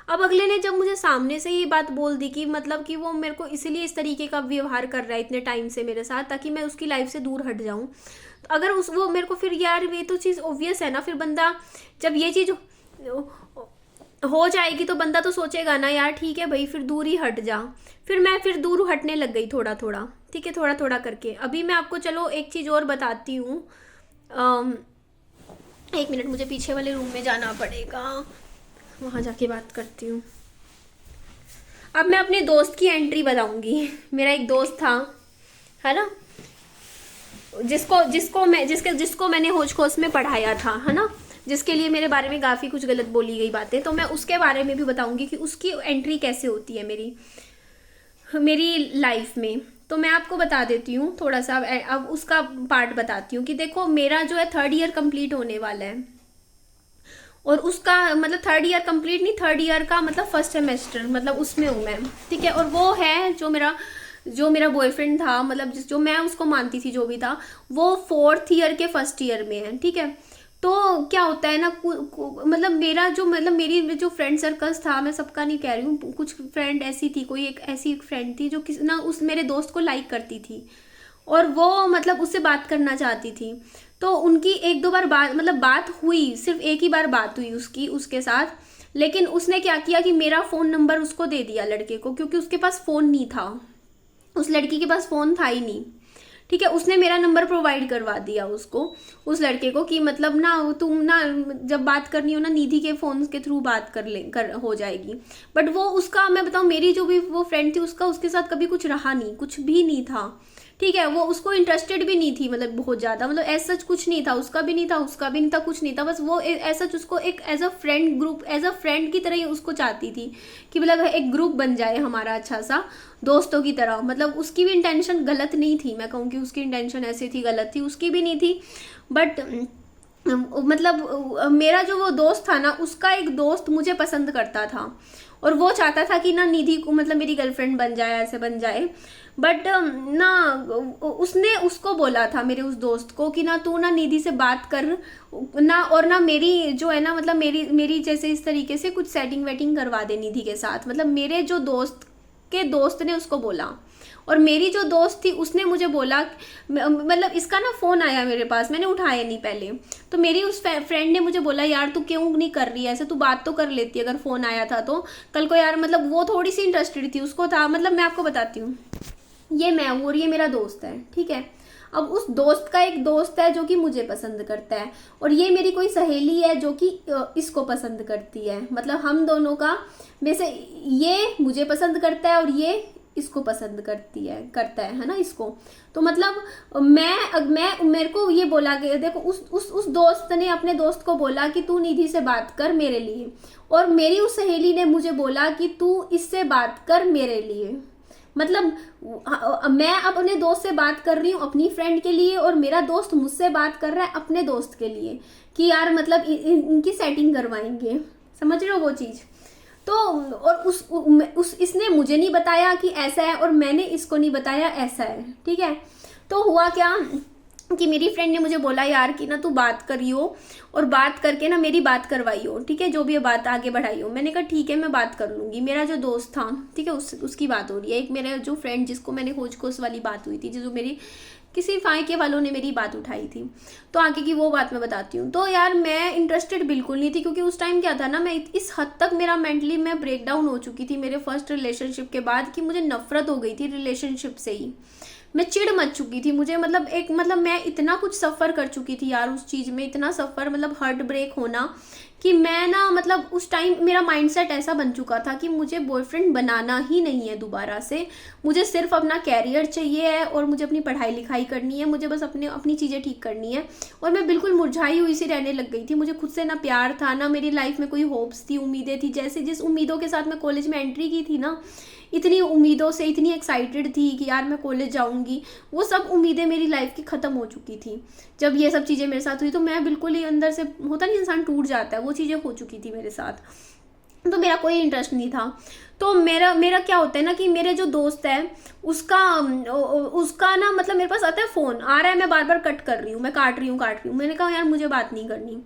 अब अगले ने जब मुझे सामने से ये बात बोल दी कि मतलब कि वो मेरे को इसलिए इस तरीके का व्यवहार कर रहा है इतने टाइम से मेरे साथ, ताकि मैं उसकी लाइफ से दूर हट जाऊं, तो अगर वो मेरे को, फिर यार ये तो चीज़ ऑब्वियस है ना, फिर बंदा जब ये चीज़ हो जाएगी तो बंदा तो सोचेगा ना यार ठीक है भाई, फिर दूर ही हट जा। फिर दूर हटने लग गई थोड़ा थोड़ा, ठीक है, थोड़ा थोड़ा करके। अभी मैं आपको चलो एक चीज़ और बताती हूँ। 1 मिनट, मुझे पीछे वाले रूम में जाना पड़ेगा, वहाँ जाके बात करती हूँ। अब मैं अपने दोस्त की एंट्री बताऊंगी। मेरा एक दोस्त था, है ना, जिसको मैंने होश खोस में पढ़ाया था, है ना, जिसके लिए मेरे बारे में काफ़ी कुछ गलत बोली गई बातें, तो मैं उसके बारे में भी बताऊंगी कि उसकी एंट्री कैसे होती है मेरी लाइफ में। तो मैं आपको बता देती हूँ थोड़ा सा, अब उसका पार्ट बताती हूँ कि देखो मेरा जो है 3rd ईयर कंप्लीट होने वाला है, और उसका मतलब 3rd ईयर कंप्लीट नहीं, 3rd ईयर का मतलब 1st सेमेस्टर, मतलब उसमें हूँ मैं, ठीक है। और वो है जो मेरा बॉयफ्रेंड था, मतलब जो मैं उसको मानती थी, जो भी था, वो 4th ईयर के 1st ईयर में है, ठीक है। तो क्या होता है ना, मतलब मेरी जो फ्रेंड सर्कल्स था, मैं सबका नहीं कह रही हूँ, कुछ फ्रेंड ऐसी थी, कोई एक ऐसी फ्रेंड थी जो ना उस मेरे दोस्त को लाइक करती थी, और वो मतलब उससे बात करना चाहती थी। तो उनकी 1-2 बार बात हुई, सिर्फ एक ही बार बात हुई उसके साथ। लेकिन उसने क्या किया कि मेरा फ़ोन नंबर उसको दे दिया लड़के को, क्योंकि उसके पास फ़ोन नहीं था, उस लड़की के पास फ़ोन था ही नहीं, ठीक है। उसने मेरा नंबर प्रोवाइड करवा दिया उसको, उस लड़के को, कि मतलब ना तुम ना जब बात करनी हो ना, निधि के फ़ोन के थ्रू बात हो जाएगी। बट वो उसका, मैं बताऊँ, मेरी जो भी वो फ्रेंड थी उसके साथ कभी कुछ रहा नहीं, कुछ भी नहीं था, ठीक है। वो उसको इंटरेस्टेड भी नहीं थी, मतलब बहुत ज़्यादा, मतलब ऐसा कुछ नहीं था, उसका भी नहीं था, कुछ नहीं था। बस वो ऐसा उसको एक एज अ फ्रेंड की तरह ही उसको चाहती थी कि मतलब एक ग्रुप बन जाए हमारा अच्छा सा, दोस्तों की तरह। मतलब उसकी भी इंटेंशन गलत नहीं थी, मैं कहूँ कि उसकी इंटेंशन ऐसी थी, गलत थी उसकी भी नहीं थी। बट मतलब मेरा जो वो दोस्त था ना, उसका एक दोस्त मुझे पसंद करता था, और वो चाहता था कि ना निधि को मतलब मेरी गर्लफ्रेंड बन जाए, ऐसे बन जाए। बट ना उसने उसको बोला था मेरे उस दोस्त को कि ना तू ना निधि से बात कर ना, और ना मेरी जो है ना मतलब मेरी जैसे इस तरीके से कुछ सेटिंग वेटिंग करवा दे निधि के साथ। मतलब मेरे जो दोस्त के दोस्त ने उसको बोला, और मेरी जो दोस्त थी उसने मुझे बोला, मतलब इसका ना फ़ोन आया मेरे पास, मैंने उठाया नहीं पहले, तो मेरी उस फ्रेंड ने मुझे बोला यार तू क्यों नहीं कर रही है ऐसे, तू बात तो कर लेती अगर फ़ोन आया था तो कल को यार। मतलब वो थोड़ी सी इंटरेस्टेड थी, उसको था, मतलब मैं आपको बताती हूँ, ये मैं हूँ और ये मेरा दोस्त है, ठीक है। अब उस दोस्त का एक दोस्त है जो कि मुझे पसंद करता है, और ये मेरी कोई सहेली है जो कि इसको पसंद करती है। मतलब हम दोनों का में से ये मुझे पसंद करता है और ये इसको पसंद करता है ना इसको। तो मतलब मैं मेरे को ये बोला कि देखो उस दोस्त ने अपने दोस्त को बोला कि तू निधि से बात कर मेरे लिए, और मेरी उस सहेली ने मुझे बोला कि तू इससे बात कर मेरे लिए। मतलब मैं अपने दोस्त से बात कर रही हूँ अपनी फ्रेंड के लिए, और मेरा दोस्त मुझसे बात कर रहा है अपने दोस्त के लिए कि यार मतलब इनकी सेटिंग करवाएंगे, समझ रहे हो वो चीज़। तो और उस इसने मुझे नहीं बताया कि ऐसा है, और मैंने इसको नहीं बताया ऐसा है, ठीक है। तो हुआ क्या कि मेरी फ्रेंड ने मुझे बोला यार कि ना तू बात करियो, और बात करके ना मेरी बात करवाइयो, ठीक है, जो भी ये बात आगे बढ़ाइयो। मैंने कहा ठीक है मैं बात कर लूँगी। मेरा जो दोस्त था, ठीक है, उसकी बात हो रही है। एक मेरा जो फ्रेंड जिसको मैंने खोज कोस वाली बात हुई थी, जो मेरी किसी फायके वालों ने मेरी बात उठाई थी, तो आगे की वो बात मैं बताती हूँ। तो यार मैं इंटरेस्टेड बिल्कुल नहीं थी, क्योंकि उस टाइम क्या था ना, मैं इस हद तक मेरा मेंटली मैं ब्रेक डाउन हो चुकी थी मेरे फर्स्ट रिलेशनशिप के बाद कि मुझे नफरत हो गई थी रिलेशनशिप से ही। मैं चिढ़ मच चुकी थी, मुझे मतलब मैं इतना कुछ सफ़र कर चुकी थी यार उस चीज़ में, इतना सफ़र, मतलब हार्ट ब्रेक होना, कि मैं ना मतलब उस टाइम मेरा माइंडसेट ऐसा बन चुका था कि मुझे बॉयफ्रेंड बनाना ही नहीं है दोबारा से। मुझे सिर्फ अपना कैरियर चाहिए है, और मुझे अपनी पढ़ाई लिखाई करनी है, मुझे बस अपनी चीज़ें ठीक करनी है। और मैं बिल्कुल मुरझाई हुई सी रहने लग गई थी। मुझे खुद से ना प्यार था, ना मेरी लाइफ में कोई होप्स थी, उम्मीदें थी। जैसे जिस उम्मीदों के साथ मैं कॉलेज में एंट्री की थी ना, इतनी उम्मीदों से इतनी एक्साइटेड थी कि यार मैं कॉलेज जाऊंगी, वो सब उम्मीदें मेरी लाइफ की ख़त्म हो चुकी थी। जब ये सब चीज़ें मेरे साथ हुई तो मैं बिल्कुल ही अंदर से, होता नहीं इंसान टूट जाता है, वो चीज़ें हो चुकी थी मेरे साथ। तो मेरा कोई इंटरेस्ट नहीं था। तो मेरा क्या होता है ना कि मेरे जो दोस्त है उसका ना मतलब मेरे पास आता है फ़ोन आ रहा है, मैं बार बार कट कर रही हूँ, मैं काट रही हूँ। मैंने कहा यार मुझे बात नहीं करनी।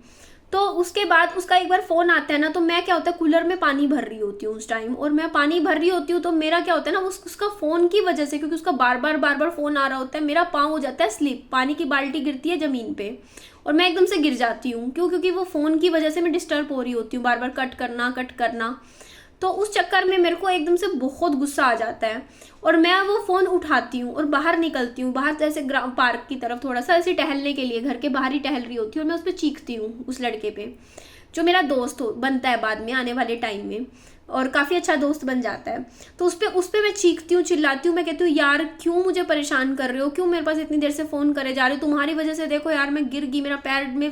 तो उसके बाद उसका एक बार फ़ोन आता है ना, तो मैं क्या होता है कूलर में पानी भर रही होती हूँ उस टाइम, और मैं पानी भर रही होती हूँ तो मेरा क्या होता है ना, उसका फ़ोन की वजह से, क्योंकि उसका बार बार फ़ोन आ रहा होता है, मेरा पाँव हो जाता है स्लिप, पानी की बाल्टी गिरती है ज़मीन पे और मैं एकदम से गिर जाती हूँ। क्योंकि वो फ़ोन की वजह से मैं डिस्टर्ब हो रही होती हूँ, बार बार कट करना। तो उस चक्कर में मेरे को एकदम से बहुत गुस्सा आ जाता है, और मैं वो फ़ोन उठाती हूँ और बाहर निकलती हूँ, बाहर जैसे पार्क की तरफ थोड़ा सा ऐसे टहलने के लिए, घर के बाहर ही टहल रही होती हूँ, और मैं उस पर चीखती हूँ, उस लड़के पे जो मेरा दोस्त बनता है बाद में आने वाले टाइम में, और काफ़ी अच्छा दोस्त बन जाता है। तो उस पर मैं चीखती हूँ, चिल्लाती हूँ, मैं कहती हूँ यार क्यों मुझे परेशान कर रहे हो, क्यों मेरे पास इतनी देर से फ़ोन करे जा रहे हो, तुम्हारी वजह से देखो यार मैं गिर गई, मेरा पैर में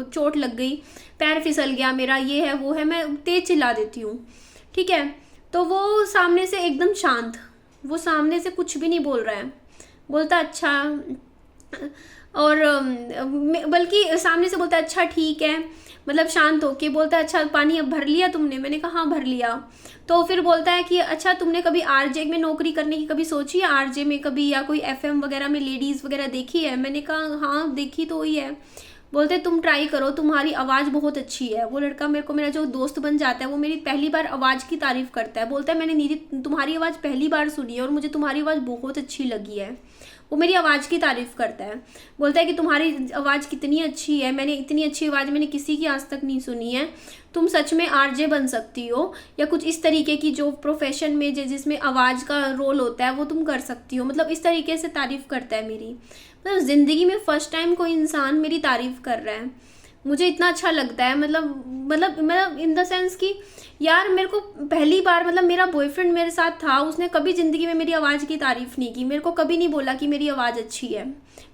चोट लग गई, पैर फिसल गया मेरा, ये है वो है, मैं तेज़ चिल्ला देती हूँ, ठीक है। तो वो सामने से एकदम शांत, वो सामने से कुछ भी नहीं बोल रहा है, बोलता अच्छा, और बल्कि सामने से बोलता अच्छा ठीक है, मतलब शांत होके बोलता है अच्छा पानी अब भर लिया तुमने। मैंने कहा हाँ भर लिया। तो फिर बोलता है कि अच्छा तुमने कभी आरजे में नौकरी करने की कभी सोची है, आरजे में कभी, या कोई एफएम वगैरह में लेडीज़ वगैरह देखी है। मैंने कहा हाँ देखी तो ही है। बोलते तुम ट्राई करो, तुम्हारी आवाज़ बहुत अच्छी है। वो लड़का मेरे को, मेरा जो दोस्त बन जाता है, वो मेरी पहली बार आवाज़ की तारीफ़ करता है, बोलता है मैंने निधि तुम्हारी आवाज़ पहली बार सुनी है और मुझे तुम्हारी आवाज़ बहुत अच्छी लगी है। वो मेरी आवाज़ की तारीफ़ करता है, बोलता है कि तुम्हारी आवाज़ कितनी अच्छी है, मैंने इतनी अच्छी आवाज़ मैंने किसी की आज तक नहीं सुनी है, तुम सच में आरजे बन सकती हो, या कुछ इस तरीके की जो प्रोफेशन में जिसमें आवाज़ का रोल होता है वो तुम कर सकती हो। मतलब इस तरीके से तारीफ़ करता है मेरी। मतलब ज़िंदगी में फ़र्स्ट टाइम कोई इंसान मेरी तारीफ़ कर रहा है, मुझे इतना अच्छा लगता है। मतलब इन द सेंस कि यार मेरे को पहली बार, मतलब मेरा बॉयफ्रेंड मेरे साथ था, उसने कभी ज़िंदगी में मेरी आवाज़ की तारीफ़ नहीं की, मेरे को कभी नहीं बोला कि मेरी आवाज़ अच्छी है,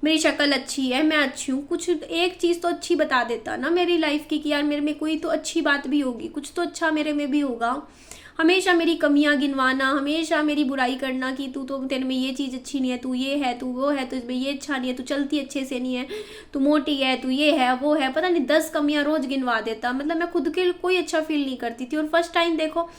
मेरी शक्ल अच्छी है, मैं अच्छी हूँ। कुछ एक चीज़ तो अच्छी बता देता ना मेरी लाइफ की कि यार मेरे में कोई तो अच्छी बात भी होगी, कुछ तो अच्छा मेरे में भी होगा। हमेशा मेरी कमियां गिनवाना, हमेशा मेरी बुराई करना कि तू तो, तेरे में ये चीज़ अच्छी नहीं है, तू ये है, तू वो है, तुझमें ये अच्छा नहीं है, तू चलती अच्छे से नहीं है, तू मोटी है, तू ये है वो है, पता नहीं 10 कमियां रोज गिनवा देता। मतलब मैं खुद के कोई अच्छा फील नहीं करती थी। और फर्स्ट टाइम देखो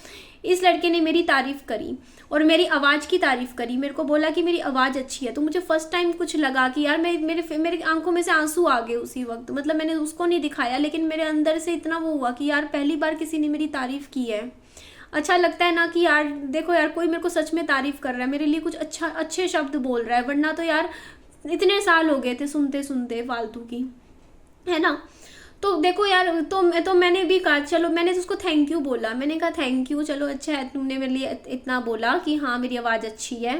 इस लड़के ने मेरी तारीफ करी और मेरी आवाज़ की तारीफ करी, मेरे को बोला कि मेरी आवाज़ अच्छी है। तो मुझे फर्स्ट टाइम कुछ लगा कि यार मेरे आंखों में से आंसू आ गए उसी वक्त। मतलब मैंने उसको नहीं दिखाया, लेकिन मेरे अंदर से इतना वो हुआ कि यार पहली बार किसी ने मेरी तारीफ की है। अच्छा लगता है ना कि यार देखो यार कोई मेरे को सच में तारीफ कर रहा है, मेरे लिए कुछ अच्छे शब्द बोल रहा है। वरना तो यार इतने साल हो गए थे सुनते सुनते फालतू की, है ना। तो देखो यार, तो मैंने भी कहा, चलो मैंने उसको थैंक यू बोला, मैंने कहा थैंक यू, चलो अच्छा है तुमने मेरे लिए इतना बोला कि हाँ मेरी आवाज़ अच्छी है।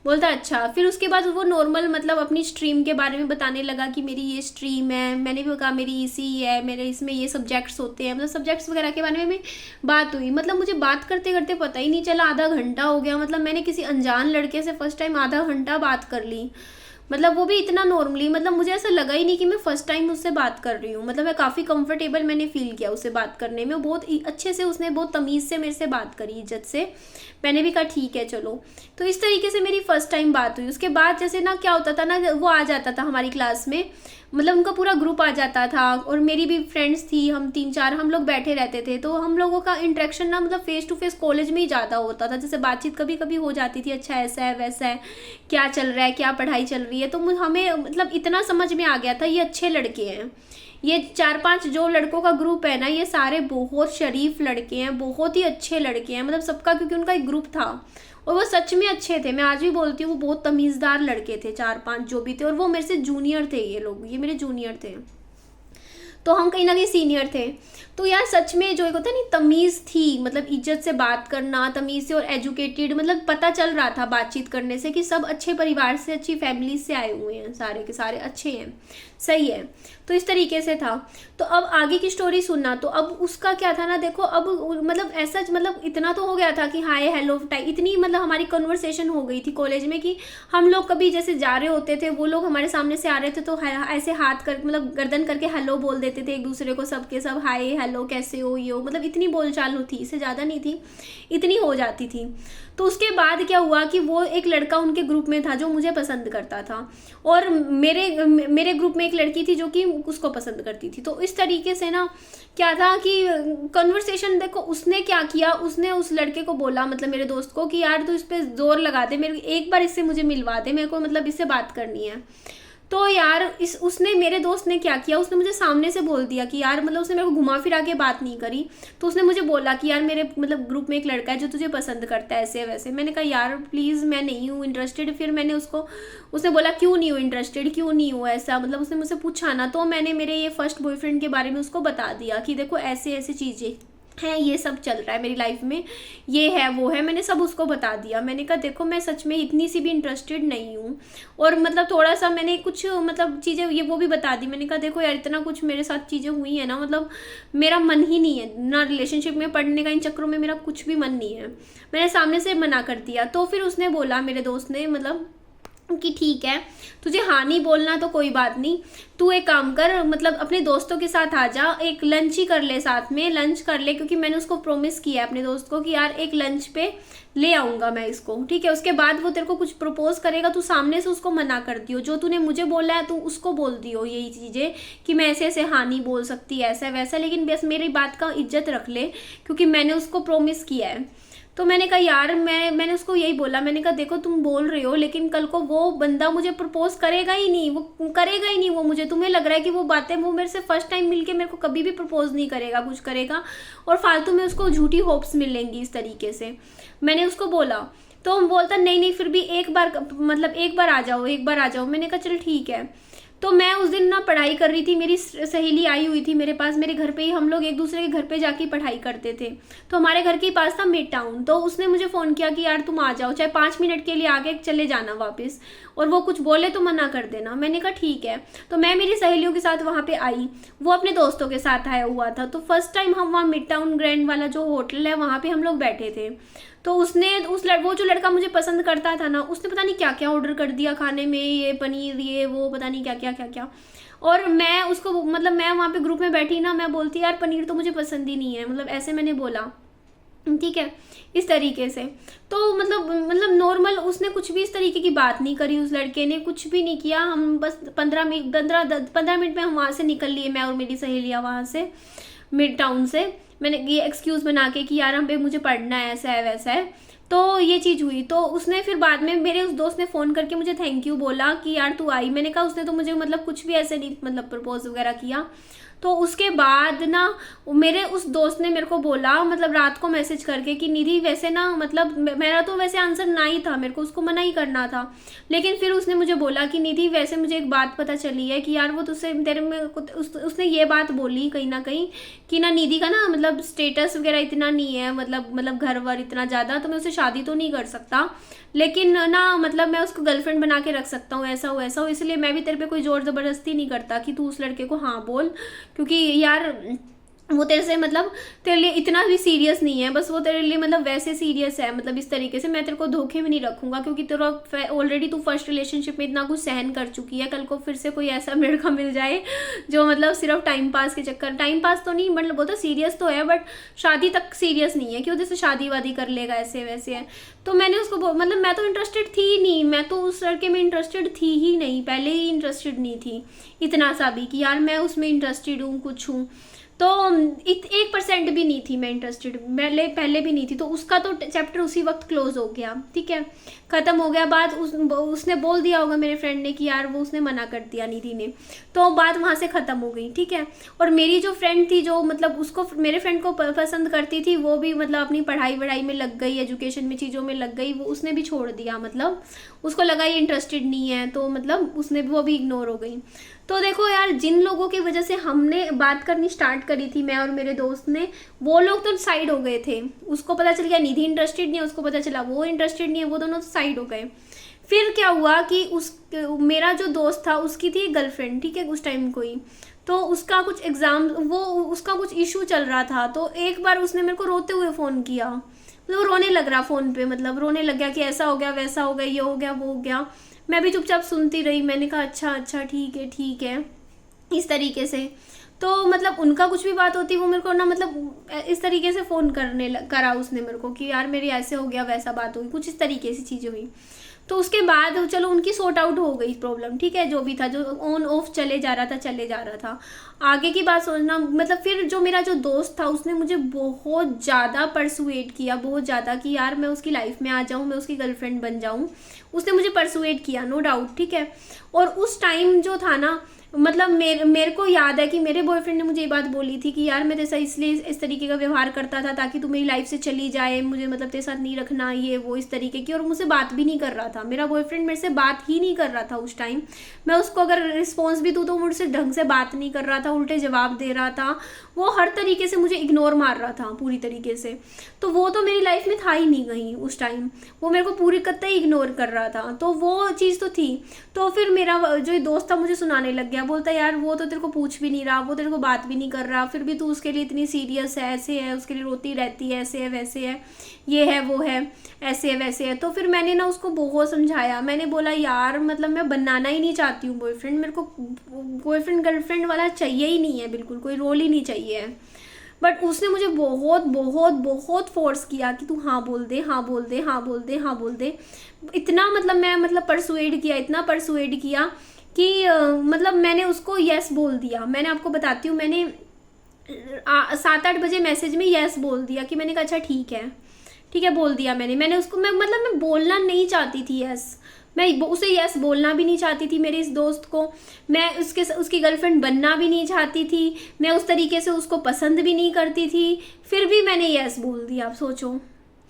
बोलता अच्छा। फिर उसके बाद वो नॉर्मल मतलब अपनी स्ट्रीम के बारे में बताने लगा कि मेरी ये स्ट्रीम है। मैंने भी कहा मेरी इसी है, मेरे इसमें ये सब्जेक्ट्स होते हैं, मतलब सब्जेक्ट्स वगैरह के बारे में बात हुई। मतलब मुझे बात करते करते पता ही नहीं चला, आधा घंटा हो गया। मतलब मैंने किसी अनजान लड़के से फर्स्ट टाइम आधा घंटा बात कर ली, मतलब वो भी इतना नॉर्मली। मतलब मुझे ऐसा लगा ही नहीं कि मैं फर्स्ट टाइम उससे बात कर रही हूँ। मतलब मैं काफ़ी कंफर्टेबल मैंने फील किया उससे बात करने में। बहुत अच्छे से उसने बहुत तमीज़ से मेरे से बात करी, इज्जत से। मैंने भी कहा ठीक है चलो। तो इस तरीके से मेरी फर्स्ट टाइम बात हुई। उसके बाद जैसे ना क्या होता था ना, वो आ जाता था हमारी क्लास में, मतलब उनका पूरा ग्रुप आ जाता था और मेरी भी फ्रेंड्स थी, हम 3-4 हम लोग बैठे रहते थे। तो हम लोगों का इंटरेक्शन ना मतलब फेस टू फेस कॉलेज में ही ज़्यादा होता था। जैसे बातचीत कभी कभी हो जाती थी, अच्छा ऐसा है वैसा है, क्या चल रहा है, क्या पढ़ाई चल रही है। तो हमें मतलब इतना समझ में आ गया था ये अच्छे लड़के हैं। ये 4-5 जो लड़कों का ग्रुप है ना, ये सारे बहुत शरीफ लड़के हैं, बहुत ही अच्छे लड़के हैं। मतलब सबका, क्योंकि उनका एक ग्रुप था और वो सच में अच्छे थे। मैं आज भी बोलती हूँ वो बहुत तमीज़दार लड़के थे, 4-5 जो भी थे। और वो मेरे से जूनियर थे, ये लोग, ये मेरे जूनियर थे, तो हम कहीं ना कहीं सीनियर थे। तो यार सच में जो एक होता है नहीं, तमीज़ थी, मतलब इज्जत से बात करना, तमीज़ से और एजुकेटेड, मतलब पता चल रहा था बातचीत करने से कि सब अच्छे परिवार से, अच्छी फैमिली से आए हुए हैं, सारे के सारे अच्छे हैं, सही है। तो इस तरीके से था। तो अब आगे की स्टोरी सुनना। तो अब उसका क्या था ना, देखो अब मतलब ऐसा मतलब इतना तो हो गया था कि हाय हेलो टाइप, इतनी मतलब हमारी कन्वर्सेशन हो गई थी कॉलेज में कि हम लोग कभी जैसे जा रहे होते थे, वो लोग हमारे सामने से आ रहे थे तो ऐसे हाथ कर मतलब गर्दन करके हेलो बोल देते थे एक दूसरे को, सबके सब हाय हेलो कैसे हो ये हो। मतलब इतनी बोलचाल होती, इससे ज़्यादा नहीं थी, इतनी हो जाती थी। तो उसके बाद क्या हुआ कि वो एक लड़का उनके ग्रुप में था जो मुझे पसंद करता था, और मेरे ग्रुप में एक लड़की थी जो कि उसको पसंद करती थी। तो इस तरीके से ना क्या था कि कन्वर्सेशन, देखो उसने क्या किया, उसने उस लड़के को बोला, मतलब मेरे दोस्त को, कि यार तू इस पर जोर लगा दे, मेरे एक बार इससे मुझे मिलवा दे, मेरे को मतलब इससे बात करनी है। तो यार उसने, मेरे दोस्त ने क्या किया, उसने मुझे सामने से बोल दिया कि यार, मतलब उसने मेरे को घुमा फिरा के बात नहीं करी। तो उसने मुझे बोला कि यार मेरे मतलब ग्रुप में एक लड़का है जो तुझे पसंद करता है ऐसे वैसे। मैंने कहा यार प्लीज़ मैं नहीं हूँ इंटरेस्टेड। फिर मैंने उसने बोला क्यों नहीं हो इंटरेस्टेड, क्यों नहीं हो ऐसा, मतलब उसने मुझसे पूछा ना। तो मैंने मेरे ये फर्स्ट बॉयफ्रेंड के बारे में उसको बता दिया कि देखो ऐसे ऐसे चीज़ें हैं, ये सब चल रहा है मेरी लाइफ में, ये है वो है, मैंने सब उसको बता दिया। मैंने कहा देखो मैं सच में इतनी सी भी इंटरेस्टेड नहीं हूँ, और मतलब थोड़ा सा मैंने कुछ मतलब चीज़ें ये वो भी बता दी। मैंने कहा देखो यार इतना कुछ मेरे साथ चीज़ें हुई है ना, मतलब मेरा मन ही नहीं है ना रिलेशनशिप में पढ़ने का, इन चक्करों में मेरा कुछ भी मन नहीं है। मैंने सामने से मना कर दिया। तो फिर उसने बोला, मेरे दोस्त ने, मतलब कि ठीक है तुझे हाँ नहीं बोलना तो कोई बात नहीं, तू एक काम कर, मतलब अपने दोस्तों के साथ आ जा, एक लंच ही कर ले, साथ में लंच कर ले, क्योंकि मैंने उसको प्रॉमिस किया है अपने दोस्त को कि यार एक लंच पे ले आऊँगा मैं इसको, ठीक है। उसके बाद वो तेरे को कुछ प्रपोज करेगा, तू सामने से उसको मना कर दियो, जो तूने मुझे बोला है तू उसको बोल दियो यही चीज़ें कि मैं ऐसे ऐसे हाँ नहीं बोल सकती, ऐसा वैसा, लेकिन बस मेरी बात का इज्जत रख ले क्योंकि मैंने उसको प्रॉमिस किया है। तो मैंने कहा यार मैंने उसको यही बोला, मैंने कहा देखो तुम बोल रहे हो लेकिन कल को वो बंदा मुझे प्रपोज करेगा ही नहीं, वो करेगा ही नहीं, वो मुझे, तुम्हें लग रहा है कि वो बातें, वो मेरे से फर्स्ट टाइम मिलके मेरे को कभी भी प्रपोज नहीं करेगा, कुछ करेगा और फालतू में उसको झूठी होप्स मिलेंगी इस तरीके से। मैंने उसको बोला तो हम बोलता नहीं नहीं फिर भी एक बार, मतलब एक बार आ जाओ, एक बार आ जाओ। मैंने कहा चल ठीक है। तो मैं उस दिन ना पढ़ाई कर रही थी, मेरी सहेली आई हुई थी मेरे पास, मेरे घर पे ही, हम लोग एक दूसरे के घर पे जाके पढ़ाई करते थे। तो हमारे घर के पास था मिड टाउन। तो उसने मुझे फ़ोन किया कि यार तुम आ जाओ, चाहे 5 मिनट के लिए आके चले जाना वापस, और वो कुछ बोले तो मना कर देना। मैंने कहा ठीक है। तो मैं मेरी सहेलियों के साथ वहाँ पे आई, वो अपने दोस्तों के साथ आया हुआ था। तो फर्स्ट टाइम हम वहाँ मिड टाउन ग्रैंड वाला जो होटल है वहाँ पे हम लोग बैठे थे। तो उसने वो जो लड़का मुझे पसंद करता था ना, उसने पता नहीं क्या क्या ऑर्डर कर दिया खाने में, ये पनीर ये वो पता नहीं क्या क्या क्या क्या। और मैं उसको, मतलब मैं वहाँ पे ग्रुप में बैठी ना, मैं बोलती यार पनीर तो मुझे पसंद ही नहीं है, मतलब ऐसे मैंने बोला। ठीक है, इस तरीके से। तो मतलब नॉर्मल उसने कुछ भी इस तरीके की बात नहीं करी, उस लड़के ने कुछ भी नहीं किया। हम बस 15 मिनट में हम वहाँ से निकल लिए, मैं और मेरी सहेलियाँ वहाँ से मिड टाउन से। मैंने ये एक्सक्यूज़ बना के कि यार हम पे मुझे पढ़ना है, ऐसा है वैसा है। तो ये चीज़ हुई। तो उसने फिर बाद में मेरे उस दोस्त ने फ़ोन करके मुझे थैंक यू बोला कि यार तू आई। मैंने कहा उसने तो मुझे मतलब कुछ भी ऐसे नहीं मतलब प्रपोज वगैरह किया। तो उसके बाद ना मेरे उस दोस्त ने मेरे को बोला मतलब रात को मैसेज करके कि निधि वैसे ना मतलब मेरा तो वैसे आंसर ना ही था, मेरे को उसको मना ही करना था। लेकिन फिर उसने मुझे बोला कि निधि वैसे मुझे एक बात पता चली है कि यार वो तुझसे तेरे में उसने ये बात बोली कहीं ना कहीं कि ना निधि का ना मतलब स्टेटस वगैरह इतना नहीं है, मतलब घर वर इतना ज़्यादा, तो मैं उससे शादी तो नहीं कर सकता, लेकिन ना मतलब मैं उसको गर्लफ्रेंड बना के रख सकता हूँ, ऐसा हो ऐसा हो। इसलिए मैं भी तेरे पे कोई जोर ज़बरदस्ती नहीं करता कि तू उस लड़के को हाँ बोल, क्योंकि यार वो तेरे से मतलब तेरे लिए इतना भी सीरियस नहीं है, बस वो तेरे लिए मतलब वैसे सीरियस है, मतलब इस तरीके से मैं तेरे को धोखे में नहीं रखूंगा, क्योंकि तेरा ऑलरेडी तू फर्स्ट रिलेशनशिप में इतना कुछ सहन कर चुकी है। कल को फिर से कोई ऐसा लड़का मिल जाए जो मतलब सिर्फ टाइम पास के चक्कर, टाइम पास तो नहीं मतलब वो तो सीरियस तो है बट शादी तक सीरियस नहीं है कि वो जैसे शादी वादी कर लेगा ऐसे वैसे है। तो मैंने उसको मतलब मैं तो इंटरेस्टेड थी ही नहीं, मैं तो उस लड़के में इंटरेस्टेड थी ही नहीं, पहले ही इंटरेस्टेड नहीं थी इतना सा भी कि यार मैं उसमें इंटरेस्टेड हूँ कुछ हूँ। तो 1% भी नहीं थी मैं इंटरेस्टेड, पहले भी नहीं थी। तो उसका तो चैप्टर उसी वक्त क्लोज हो गया, ठीक है, ख़त्म हो गया। बात उसने बोल दिया होगा मेरे फ्रेंड ने कि यार वो उसने मना कर दिया निधि ने, तो बात वहाँ से ख़त्म हो गई, ठीक है। और मेरी जो फ्रेंड थी जो मतलब उसको मेरे फ्रेंड को पसंद करती थी, वो भी मतलब अपनी पढ़ाई वढ़ाई में लग गई, एजुकेशन में चीज़ों में लग गई, वो उसने भी छोड़ दिया, मतलब उसको लगा ये इंटरेस्टेड नहीं है, तो मतलब उसने वो भी इग्नोर हो गई। तो देखो यार, जिन लोगों की वजह से हमने बात करनी स्टार्ट करी थी मैं और मेरे दोस्त ने, वो लोग तो साइड हो गए थे। उसको पता चल गया निधि इंटरेस्टेड नहीं है, उसको पता चला वो इंटरेस्टेड नहीं है, वो दोनों तो साइड हो गए। फिर क्या हुआ कि मेरा जो दोस्त था उसकी थी गर्लफ्रेंड, ठीक है, उस टाइम कोई, तो उसका कुछ एग्ज़ाम उसका कुछ इशू चल रहा था। तो एक बार उसने मेरे को रोते हुए फ़ोन किया, मतलब रोने लग रहा फ़ोन पे, मतलब रोने लग गया कि ऐसा हो गया वैसा हो गया, ये हो गया वो हो गया। मैं भी चुपचाप सुनती रही, मैंने कहा अच्छा ठीक है इस तरीके से। तो मतलब उनका कुछ भी बात होती वो मेरे को ना मतलब इस तरीके से फ़ोन करा उसने मेरे को कि यार मेरी ऐसे हो गया वैसा बात हुई, कुछ इस तरीके से चीज़ें हुई। तो उसके बाद चलो उनकी सॉर्ट आउट हो गई प्रॉब्लम, ठीक है, जो भी था, जो ऑन ऑफ चले जा रहा था। आगे की बात सोचना, मतलब फिर जो मेरा जो दोस्त था उसने मुझे बहुत ज़्यादा परसुएट किया, बहुत ज़्यादा, कि यार मैं उसकी लाइफ में आ जाऊँ, मैं उसकी गर्लफ्रेंड बन जाऊँ। उसने मुझे परसुएट किया, नो डाउट, ठीक है। और उस टाइम जो था ना, मतलब मेरे को याद है कि मेरे बॉयफ्रेंड ने मुझे ये बात बोली थी कि यार मैं जैसा इसलिए इस तरीके का व्यवहार करता था ताकि तू मेरी लाइफ से चली जाए, मुझे मतलब तेरे साथ नहीं रखना, ये वो इस तरीके की। और मुझसे बात भी नहीं कर रहा था, मेरा बॉयफ्रेंड मेरे से बात ही नहीं कर रहा था उस टाइम। मैं उसको अगर रिस्पॉन्स भी दूँ तो मुझसे ढंग से बात नहीं कर रहा था, उल्टे जवाब दे रहा था, वो हर तरीके से मुझे इग्नोर मार रहा था पूरी तरीके से। तो वो तो मेरी लाइफ में था ही नहीं कहीं उस टाइम, वो मेरे को पूरी कतई इग्नोर कर रहा था। तो वो चीज़ तो थी। तो फिर मेरा जो दोस्त था मुझे सुनाने लग गया, बोलता यार वो तो तेरे को पूछ भी नहीं रहा, वो तेरे को बात भी नहीं कर रहा, फिर भी तू उसके लिए इतनी सीरियस है, ऐसे है, उसके लिए रोती रहती है, ऐसे है वैसे है, ये है वो है, ऐसे है वैसे है। तो फिर मैंने ना उसको बहुत समझाया, मैंने बोला यार मतलब मैं बनाना ही नहीं चाहती हूँ बॉयफ्रेंड, मेरे को बॉयफ्रेंड गर्लफ्रेंड वाला चाहिए ही नहीं है, बिल्कुल कोई रोल ही नहीं चाहिए है। बट उसने मुझे बहुत बहुत बहुत फोर्स किया कि तू हाँ बोल दे, हाँ बोल दे, हाँ बोल दे, हाँ बोल दे। इतना मतलब मैं मतलब परसुएड किया, इतना परसुएड किया कि मतलब मैंने उसको यस बोल दिया। मैंने आपको बताती हूँ, मैंने 7-8 बजे मैसेज में यस बोल दिया कि मैंने कहा अच्छा ठीक है बोल दिया मैंने उसको। मैं बोलना नहीं चाहती थी यस, मैं उसे यस बोलना भी नहीं चाहती थी मेरे इस दोस्त को, मैं उसकी गर्लफ्रेंड बनना भी नहीं चाहती थी, मैं उस तरीके से उसको पसंद भी नहीं करती थी, फिर भी मैंने यस बोल दिया। आप सोचो,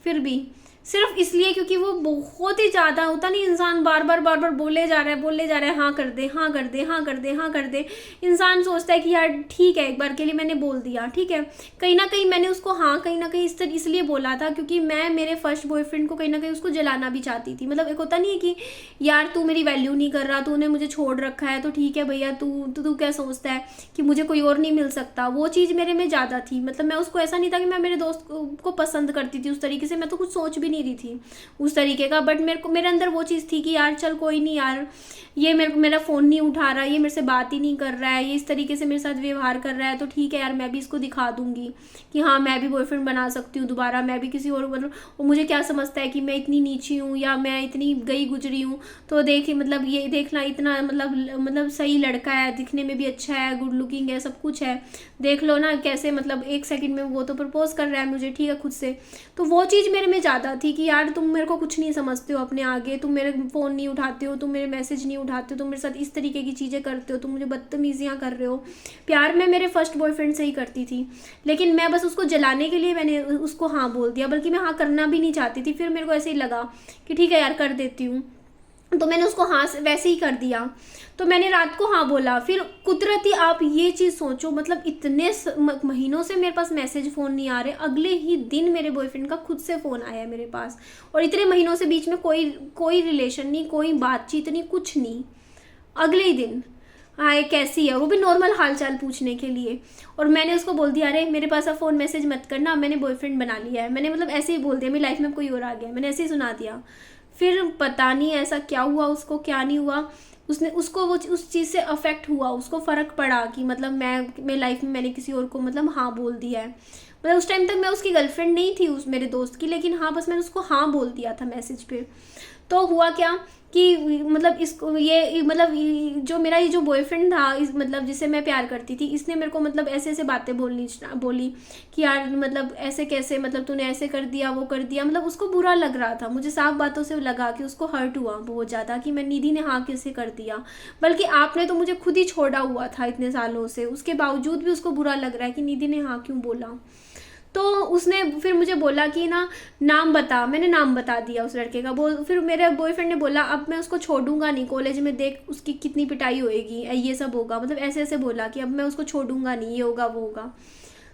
फिर भी सिर्फ इसलिए क्योंकि वो बहुत ही ज़्यादा होता नहीं, इंसान बार बार बोले जा रहा है, हाँ कर दे, हाँ कर दे, हाँ कर दे, हाँ कर दे। इंसान सोचता है कि यार ठीक है एक बार के लिए मैंने बोल दिया, ठीक है। कहीं ना कहीं मैंने उसको हाँ कहीं ना कहीं इसलिए बोला था क्योंकि मैं मेरे फर्स्ट बॉयफ्रेंड को कहीं ना कहीं उसको जलाना भी चाहती थी। मतलब एक होता नहीं है कि यार तू मेरी वैल्यू नहीं कर रहा, तूने मुझे छोड़ रखा है, तो ठीक है भैया तू क्या सोचता है कि मुझे कोई और नहीं मिल सकता, वो चीज़ मेरे में ज़्यादा थी। मतलब मैं उसको ऐसा नहीं था कि मैं मेरे दोस्त को पसंद करती थी उस तरीके से, मैं तो कुछ सोच भी नहीं रही थी उस तरीके का। बट मेरे अंदर वो चीज़ थी कि यार चल कोई नहीं यार, ये मेरा फ़ोन नहीं उठा रहा, ये मेरे से बात ही नहीं कर रहा है, ये इस तरीके से मेरे साथ व्यवहार कर रहा है, तो ठीक है यार मैं भी इसको दिखा दूंगी कि हाँ मैं भी बॉयफ्रेंड बना सकती हूँ दोबारा, मैं भी किसी और मतलब, वो मुझे क्या समझता है कि मैं इतनी नीची हूँ या मैं इतनी गई गुजरी हूँ। तो देखिए मतलब ये देखना, इतना मतलब सही लड़का है, दिखने में भी अच्छा है, गुड लुकिंग है, सब कुछ है, देख लो ना कैसे मतलब 1 सेकंड में वो तो प्रपोज कर रहा है मुझे, ठीक है खुद से। तो वो चीज़ मेरे में ज़्यादा थी कि यार तुम मेरे को कुछ नहीं समझते हो अपने आगे, तुम मेरे फ़ोन नहीं उठाते हो, तुम मेरे मैसेज नहीं उठाते हो, तुम मेरे साथ इस तरीके की चीज़ें करते हो, तुम मुझे बदतमीजियाँ कर रहे हो। प्यार मैं मेरे फर्स्ट बॉयफ्रेंड से ही करती थी, लेकिन मैं बस उसको जलाने के लिए मैंने उसको हाँ बोल दिया, बल्कि मैं हाँ करना भी नहीं चाहती थी। फिर मेरे को ऐसे ही लगा कि ठीक है यार कर देती हूँ, तो मैंने उसको हाँ वैसे ही कर दिया। तो मैंने रात को हाँ बोला। फिर कुदरती आप ये चीज़ सोचो, मतलब इतने महीनों से मेरे पास मैसेज फ़ोन नहीं आ रहे, अगले ही दिन मेरे बॉयफ्रेंड का खुद से फ़ोन आया मेरे पास। और इतने महीनों से बीच में कोई रिलेशन नहीं, कोई बातचीत नहीं, कुछ नहीं, अगले ही दिन हाय कैसी है, वो भी नॉर्मल हालचाल पूछने के लिए। और मैंने उसको बोल दिया अरे मेरे पास अब फ़ोन मैसेज मत करना, मैंने बॉयफ्रेंड बना लिया है। मैंने मतलब ऐसे ही बोल दिया, मेरी लाइफ में कोई और आ गया, मैंने ऐसे ही सुना दिया। फिर पता नहीं ऐसा क्या हुआ उसको, क्या नहीं हुआ, उसको वो उस चीज़ से अफेक्ट हुआ, उसको फ़र्क पड़ा कि मतलब मेरी लाइफ में मैंने किसी और को मतलब हाँ बोल दिया है। मतलब उस टाइम तक मैं उसकी गर्लफ्रेंड नहीं थी उस मेरे दोस्त की, लेकिन हाँ बस मैंने उसको हाँ बोल दिया था मैसेज पे। तो हुआ क्या कि मतलब इसको ये मतलब जो मेरा ये जो बॉयफ्रेंड था, इस मतलब जिसे मैं प्यार करती थी, इसने मेरे को मतलब ऐसे ऐसे बातें बोली कि यार मतलब ऐसे कैसे, मतलब तूने ऐसे कर दिया, वो कर दिया, मतलब उसको बुरा लग रहा था। मुझे साफ बातों से लगा कि उसको हर्ट हुआ बहुत ज़्यादा कि मैं निधि ने हाँ कैसे कर दिया, बल्कि आपने तो मुझे खुद ही छोड़ा हुआ था इतने सालों से, उसके बावजूद भी उसको बुरा लग रहा है कि निधि ने हाँ क्यों बोला। तो उसने फिर मुझे बोला कि ना नाम बता, मैंने नाम बता दिया उस लड़के का। फिर मेरे बॉयफ्रेंड ने बोला अब मैं उसको छोड़ूंगा नहीं, कॉलेज में देख उसकी कितनी पिटाई होएगी, ये सब होगा, मतलब ऐसे ऐसे बोला कि अब मैं उसको छोड़ूंगा नहीं, ये होगा वो होगा।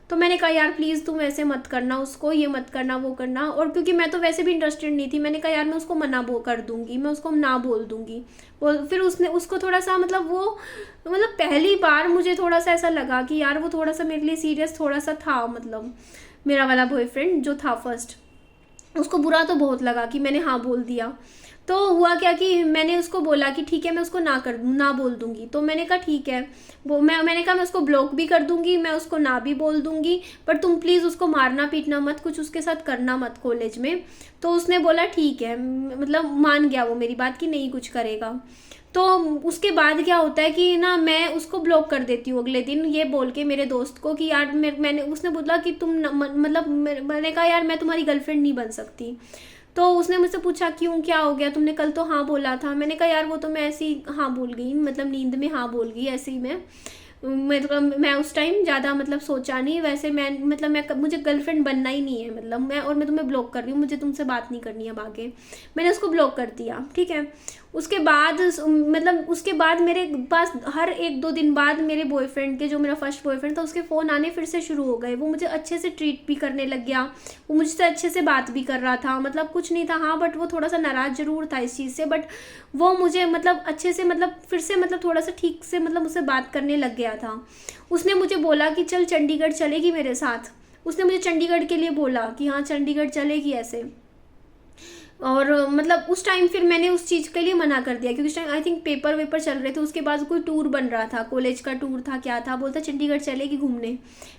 तो मैंने कहा यार प्लीज़ तुम ऐसे मत करना उसको, ये मत करना वो करना। और क्योंकि मैं तो वैसे भी इंटरेस्टेड नहीं थी, मैंने कहा यार मैं उसको मना कर दूंगी, मैं उसको ना बोल दूंगी। फिर उसने उसको थोड़ा सा मतलब वो मतलब पहली बार मुझे थोड़ा सा ऐसा लगा कि यार वो थोड़ा सा मेरे लिए सीरियस थोड़ा सा था, मतलब मेरा वाला बॉयफ्रेंड जो था फर्स्ट, उसको बुरा तो बहुत लगा कि मैंने हाँ बोल दिया। तो हुआ क्या कि मैंने उसको बोला कि ठीक है मैं उसको ना बोल दूंगी। तो मैंने कहा ठीक है, वो मैंने कहा मैं उसको ब्लॉक भी कर दूंगी, मैं उसको ना भी बोल दूंगी, पर तुम प्लीज़ उसको मारना पीटना मत, कुछ उसके साथ करना मत कॉलेज में। तो उसने बोला ठीक है, मतलब मान गया वो मेरी बात कि नहीं कुछ करेगा। तो उसके बाद क्या होता है कि ना मैं उसको ब्लॉक कर देती हूँ अगले दिन, ये बोल के मेरे दोस्त को कि यार मैंने उसने बोला कि तुम मतलब मैंने कहा यार मैं तुम्हारी गर्लफ्रेंड नहीं बन सकती। तो उसने मुझसे पूछा क्यों, क्या हो गया, तुमने कल तो हाँ बोला था। मैंने कहा यार वो तो मैं ऐसे ही हाँ बोल गई, मतलब नींद में हाँ बोल गई ऐसे ही। मैं उस टाइम ज़्यादा मतलब सोचा नहीं, वैसे मैं मतलब मुझे गर्लफ्रेंड बनना ही नहीं है, मतलब मैं तुम्हें ब्लॉक कर रही हूँ, मुझे तुमसे बात नहीं करनी है अब आगे। मैंने उसको ब्लॉक कर दिया, ठीक है। उसके बाद मेरे पास हर 1-2 दिन बाद मेरे बॉयफ्रेंड के, जो मेरा फर्स्ट बॉयफ्रेंड था, उसके फ़ोन आने फिर से शुरू हो गए। वो मुझे अच्छे से ट्रीट भी करने लग गया, वो मुझसे अच्छे से बात भी कर रहा था, मतलब कुछ नहीं था हाँ, बट वो थोड़ा सा नाराज़ ज़रूर था इस चीज़ से, बट वो मुझे मतलब अच्छे से मतलब फिर से मतलब थोड़ा सा ठीक से मतलब मुझसे बात करने लग गया था। उसने मुझे बोला कि चल चंडीगढ़ चलेगी मेरे साथ, उसने मुझे चंडीगढ़ के लिए बोला कि हाँ चंडीगढ़ चलेगी ऐसे। और मतलब उस टाइम फिर मैंने उस चीज़ के लिए मना कर दिया, क्योंकि उस time I think paper vapour चल रहे थे, उसके बाद कोई टूर बन रहा था, कॉलेज का टूर था क्या था, बोलता चंडीगढ़ चलेगी घूमने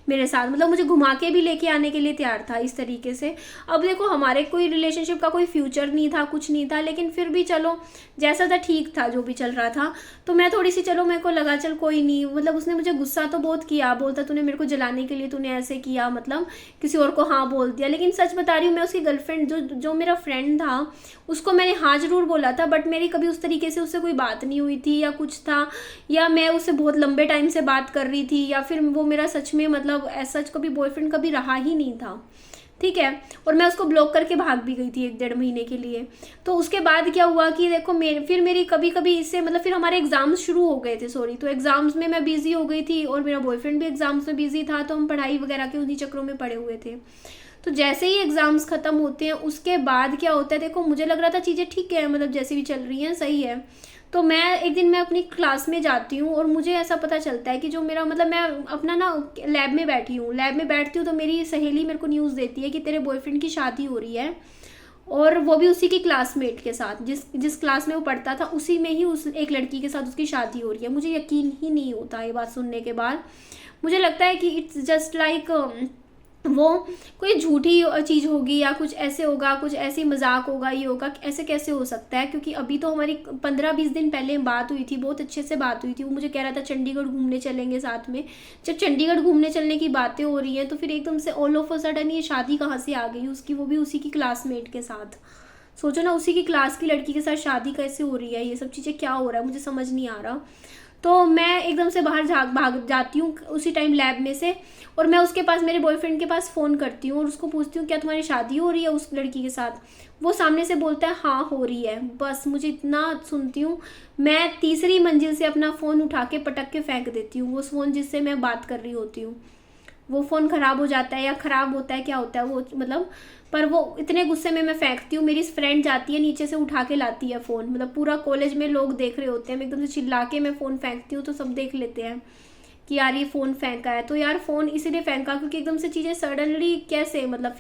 मेरे साथ, मतलब मुझे घुमा के भी लेके आने के लिए तैयार था इस तरीके से। अब देखो हमारे कोई रिलेशनशिप का कोई फ्यूचर नहीं था, कुछ नहीं था, लेकिन फिर भी चलो जैसा था ठीक था जो भी चल रहा था। तो मैं थोड़ी सी चलो मेरे को लगा चल कोई नहीं, मतलब उसने मुझे गुस्सा तो बहुत किया, बोलता तूने मेरे को जलाने के लिए तूने ऐसे किया, मतलब किसी और को हाँ बोल दिया। लेकिन सच बता रही हूँ मैं, उसकी गर्लफ्रेंड जो मेरा फ्रेंड था उसको मैंने हाँ जरूर बोला था, बट मेरी कभी उस तरीके से उससे कोई बात नहीं हुई थी या कुछ था, या मैं उससे बहुत लंबे टाइम से बात कर रही थी, या फिर वो मेरा सच में मतलब ऐसा कभी बॉयफ्रेंड कभी रहा ही नहीं था, ठीक है। और मैं उसको ब्लॉक करके भाग भी गई थी 1-1.5 महीने के लिए। तो उसके बाद क्या हुआ कि देखो फिर मेरी कभी कभी इससे मतलब फिर हमारे एग्जाम्स शुरू हो गए थे, तो एग्जाम्स में मैं बिजी हो गई थी और मेरा बॉयफ्रेंड भी एग्जाम्स में बिजी था, तो हम पढ़ाई वगैरह के उन्हीं चक्रों में पड़े हुए थे। तो जैसे ही एग्जाम्स खत्म होते हैं उसके बाद क्या होता है, देखो मुझे लग रहा था चीज़ें ठीक है, मतलब जैसे भी चल रही हैं सही है। तो एक दिन मैं अपनी क्लास में जाती हूँ और मुझे ऐसा पता चलता है कि जो मेरा मतलब मैं अपना ना लैब में बैठती हूँ, तो मेरी सहेली मेरे को न्यूज़ देती है कि तेरे बॉयफ्रेंड की शादी हो रही है और वो भी उसी की क्लासमेट के साथ, जिस जिस क्लास में वो पढ़ता था उसी में ही उस एक लड़की के साथ उसकी शादी हो रही है। मुझे यकीन ही नहीं होता ये बात सुनने के बाद। मुझे लगता है कि इट्स जस्ट लाइक वो कोई झूठी चीज़ होगी या कुछ ऐसे होगा, कुछ ऐसी मजाक होगा, ये होगा। ऐसे कैसे हो सकता है? क्योंकि अभी तो हमारी 15-20 दिन पहले बात हुई थी, बहुत अच्छे से बात हुई थी। वो मुझे कह रहा था चंडीगढ़ घूमने चलेंगे साथ में। जब चंडीगढ़ घूमने चलने की बातें हो रही हैं तो फिर एकदम से ऑल ऑफ अ सडन ये शादी कहाँ से आ गई उसकी, वो भी उसी की क्लासमेट के साथ। सोचो ना, उसी की क्लास की लड़की के साथ शादी कैसे हो रही है? ये सब चीज़ें क्या हो रहा है मुझे समझ नहीं आ रहा। तो मैं एकदम से बाहर भाग जाती हूँ उसी टाइम लैब में से, और मैं उसके पास, मेरे बॉयफ्रेंड के पास फ़ोन करती हूँ और उसको पूछती हूँ क्या तुम्हारी शादी हो रही है उस लड़की के साथ? वो सामने से बोलता है हाँ हो रही है। बस मुझे इतना सुनती हूँ, मैं तीसरी मंजिल से अपना फ़ोन उठा के पटक के फेंक देती हूँ। वो फ़ोन जिससे मैं बात कर रही होती हूँ, वो फ़ोन ख़राब हो जाता है या ख़राब होता है, क्या होता है वो मतलब, पर वो इतने गुस्से में मैं फेंकती हूँ। मेरी फ्रेंड जाती है नीचे से उठा के लाती है फ़ोन, मतलब पूरा कॉलेज में लोग देख रहे होते हैं। मैं एकदम से चिल्ला के मैं फ़ोन फेंकती हूँ तो सब देख लेते हैं कि यार ये फ़ोन फेंका है। तो यार फ़ोन इसीलिए फेंका क्योंकि एकदम से चीज़ें सडनली कैसे, मतलब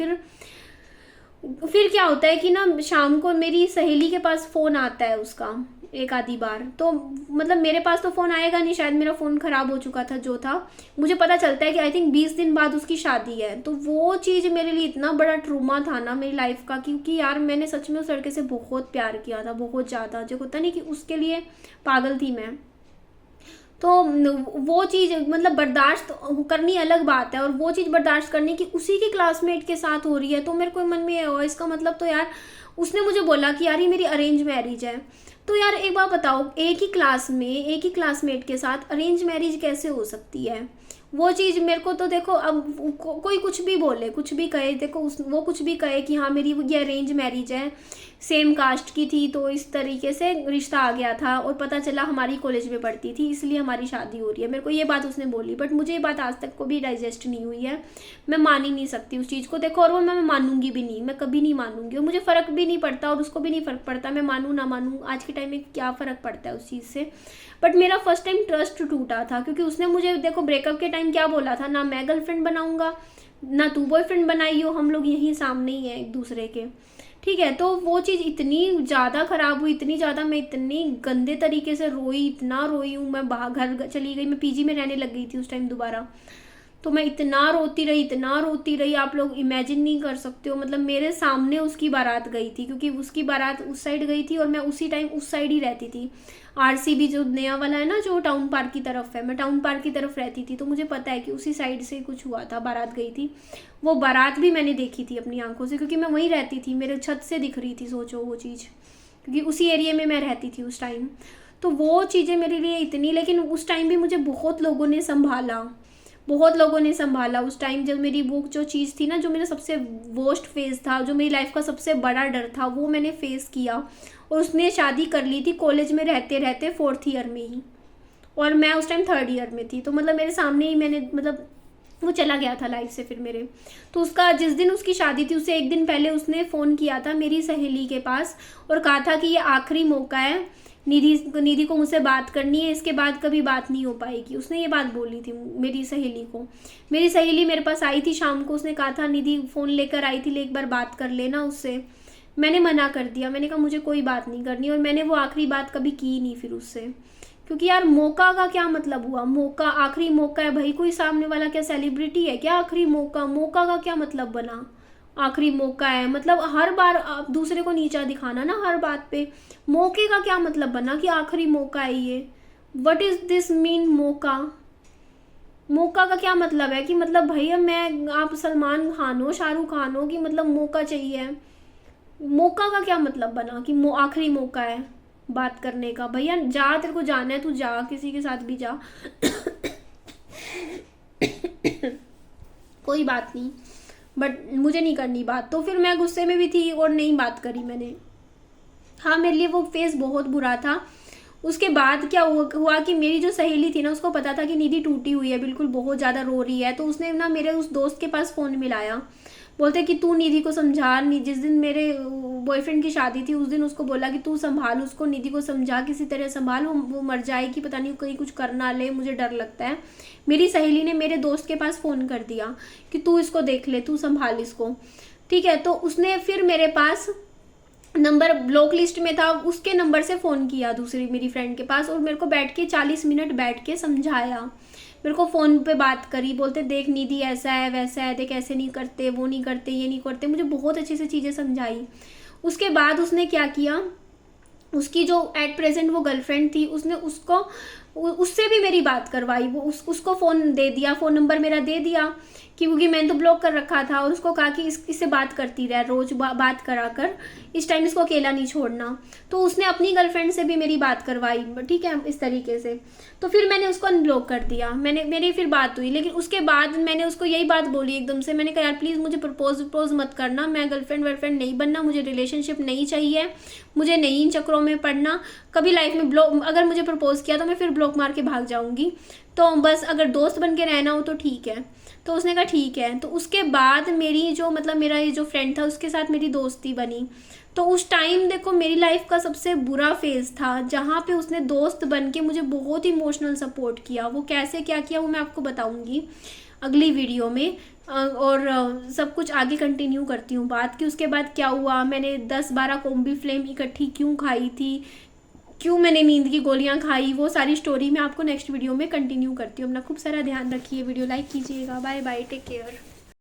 फिर क्या होता है कि ना शाम को मेरी सहेली के पास फ़ोन आता है उसका एक आधी बार, तो मतलब मेरे पास तो फ़ोन आएगा नहीं, शायद मेरा फ़ोन ख़राब हो चुका था जो था। मुझे पता चलता है कि आई थिंक 20 दिन बाद उसकी शादी है। तो वो चीज़ मेरे लिए इतना बड़ा ट्रूमा था ना मेरी लाइफ का, क्योंकि यार मैंने सच में उस लड़के से बहुत प्यार किया था, बहुत ज़्यादा, जो होता नहीं कि उसके लिए पागल थी मैं। तो वो चीज़ मतलब बर्दाश्त करनी अलग बात है, और वो चीज़ बर्दाश्त करनी कि उसी के क्लासमेट के साथ हो रही है, तो मेरे को मन में हुआ इसका मतलब तो यार उसने मुझे बोला कि यार ये मेरी अरेंज मैरिज है। तो यार एक बात बताओ, एक ही क्लास में एक ही क्लासमेट के साथ अरेंज मैरिज कैसे हो सकती है? वो चीज़ मेरे को तो देखो, अब कोई कुछ भी बोले, कुछ भी कहे, देखो वो कुछ भी कहे कि हाँ मेरी ये अरेंज मैरिज है, सेम कास्ट की थी तो इस तरीके से रिश्ता आ गया था, और पता चला हमारी कॉलेज में पढ़ती थी इसलिए हमारी शादी हो रही है। मेरे को ये बात उसने बोली, बट मुझे ये बात आज तक को भी डाइजेस्ट नहीं हुई है। मैं मान ही नहीं सकती उस चीज़ को, देखो, और वो मैं मानूंगी भी नहीं, मैं कभी नहीं मानूंगी, और मुझे फ़र्क भी नहीं पड़ता और उसको भी नहीं फ़र्क पड़ता, मैं मानूँ ना मानूँ, आज के टाइम में क्या फ़र्क पड़ता है उस चीज़ से। बट मेरा फर्स्ट टाइम ट्रस्ट टूटा था, क्योंकि उसने मुझे देखो ब्रेकअप के टाइम क्या बोला था, ना मैं गर्लफ्रेंड बनाऊंगा ना तू बॉयफ्रेंड बनाई हो, हम लोग यहीं सामने ही हैं एक दूसरे के, ठीक है। तो वो चीज़ इतनी ज़्यादा ख़राब हुई, इतनी ज़्यादा, मैं इतनी गंदे तरीके से रोई, इतना रोई हूँ मैं, बाहर घर चली गई, मैं पीजी में रहने लग गई थी उस टाइम दोबारा। तो मैं इतना रोती रही, इतना रोती रही, आप लोग इमेजिन नहीं कर सकते हो। मतलब मेरे सामने उसकी बारात गई थी, क्योंकि उसकी बारात उस साइड गई थी और मैं उसी टाइम उस साइड ही रहती थी। आरसीबी जो नया वाला है ना, जो टाउन पार्क की तरफ है, मैं टाउन पार्क की तरफ रहती थी, तो मुझे पता है कि उसी साइड से कुछ हुआ था, बारात गई थी। वो बारात भी मैंने देखी थी अपनी आंखों से, क्योंकि मैं वहीं रहती थी, मेरे छत से दिख रही थी, सोचो वो चीज़, क्योंकि उसी एरिया में मैं रहती थी उस टाइम। तो वो चीज़ें मेरे लिए इतनी, लेकिन उस टाइम भी मुझे बहुत लोगों ने संभाला, बहुत लोगों ने संभाला उस टाइम। जब मेरी वो जो चीज़ थी ना, जो मेरा सबसे वर्स्ट फेज था, जो मेरी लाइफ का सबसे बड़ा डर था, वो मैंने फेस किया। और उसने शादी कर ली थी कॉलेज में रहते रहते 4th ईयर में ही, और मैं उस टाइम 3rd ईयर में थी। तो मतलब मेरे सामने ही मैंने, मतलब वो चला गया था लाइफ से फिर मेरे। तो उसका जिस दिन उसकी शादी थी उससे एक दिन पहले उसने फ़ोन किया था मेरी सहेली के पास और कहा था कि ये आखिरी मौका है, निधि को मुझसे बात करनी है, इसके बाद कभी बात नहीं हो पाएगी। उसने ये बात बोली थी मेरी सहेली को। मेरी सहेली मेरे पास आई थी शाम को, उसने कहा था निधि फ़ोन लेकर आई थी, ले एक बार बात कर लेना उससे। मैंने मना कर दिया, मैंने कहा मुझे कोई बात नहीं करनी, और मैंने वो आखिरी बात कभी की नहीं फिर उससे। क्योंकि यार मौका का क्या मतलब हुआ? मौका, आखिरी मौका है भाई, कोई सामने वाला क्या सेलिब्रिटी है क्या? आखिरी मौका, मौका का क्या मतलब बना? आखिरी मौका है मतलब हर बार आप दूसरे को नीचा दिखाना ना हर बात पे। मौके का क्या मतलब बना कि आखिरी मौका है ये? व्हाट इज दिस मीन मौका? मौका का क्या मतलब है कि मतलब भैया मैं, आप सलमान खान हो, शाहरुख खान हो, कि मतलब मौका चाहिए? मौका का क्या मतलब बना कि आखिरी मौका है बात करने का? भैया जा, तेरे को जाना है तू जा, किसी के साथ भी जा कोई बात नहीं, बट मुझे नहीं करनी बात। तो फिर मैं गुस्से में भी थी और नहीं बात करी मैंने। हाँ, मेरे लिए वो फेस बहुत बुरा था। उसके बाद क्या हुआ कि मेरी जो सहेली थी ना, उसको पता था कि निधि टूटी हुई है, बिल्कुल बहुत ज़्यादा रो रही है। तो उसने ना मेरे उस दोस्त के पास फ़ोन मिलाया, बोलते कि तू निधि को समझा। जिस दिन मेरे बॉयफ्रेंड की शादी थी उस दिन उसको बोला कि तू संभाल उसको, निधि को समझा, किसी तरह संभाल, वो मर जाएगी, पता नहीं कहीं कुछ कर ना ले, मुझे डर लगता है। मेरी सहेली ने मेरे दोस्त के पास फ़ोन कर दिया कि तू इसको देख ले, तू संभाल इसको, ठीक है। तो उसने फिर मेरे पास नंबर ब्लॉक लिस्ट में था, उसके नंबर से फ़ोन किया दूसरी मेरी फ्रेंड के पास, और मेरे को बैठ के 40 मिनट बैठ के समझाया, मेरे को फ़ोन पे बात करी, बोलते देख निधि ऐसा है वैसा है, देख ऐसे नहीं करते, वो नहीं करते, ये नहीं करते, मुझे बहुत अच्छे से चीज़ें समझाई। उसके बाद उसने क्या किया, उसकी जो एट प्रेजेंट वो गर्लफ्रेंड थी, उसने उससे भी मेरी बात करवाई। वो उसको फ़ोन दे दिया, फ़ोन नंबर मेरा दे दिया, क्योंकि मैंने तो ब्लॉक कर रखा था, और उसको कहा कि इससे बात करती रहे, रोज़ बात करा कर, इस टाइम इसको अकेला नहीं छोड़ना। तो उसने अपनी गर्लफ्रेंड से भी मेरी बात करवाई, ठीक है, इस तरीके से। तो फिर मैंने उसको अनब्लॉक कर दिया, मेरी फिर बात हुई, लेकिन उसके बाद मैंने उसको यही बात बोली एकदम से, मैंने कहा यार प्लीज़ मुझे प्रपोज मत करना, मैं गर्लफ्रेंड वर्लफ्रेंड नहीं बनना, मुझे रिलेशनशिप नहीं चाहिए, मुझे नहीं इन चक्रों में पड़ना, कभी लाइफ में ब्लॉक, अगर मुझे प्रपोज किया तो मैं फिर ब्लॉक मार के भाग जाऊंगी, तो बस अगर दोस्त बन के रहना हो तो ठीक है। तो उसने कहा ठीक है। तो उसके बाद मेरी जो मतलब मेरा ये जो फ्रेंड था उसके साथ मेरी दोस्ती बनी। तो उस टाइम देखो मेरी लाइफ का सबसे बुरा फेज़ था, जहाँ पे उसने दोस्त बन के मुझे बहुत इमोशनल सपोर्ट किया। वो कैसे क्या किया वो मैं आपको बताऊंगी अगली वीडियो में, और सब कुछ आगे कंटिन्यू करती हूँ बात कि उसके बाद क्या हुआ, मैंने 10-12 कॉम्बी फ्लेम इकट्ठी क्यों खाई थी, क्यों मैंने नींद की गोलियां खाई, वो सारी स्टोरी मैं आपको नेक्स्ट वीडियो में कंटिन्यू करती हूँ। अपना खूब सारा ध्यान रखिए, वीडियो लाइक कीजिएगा। Bye bye, take care.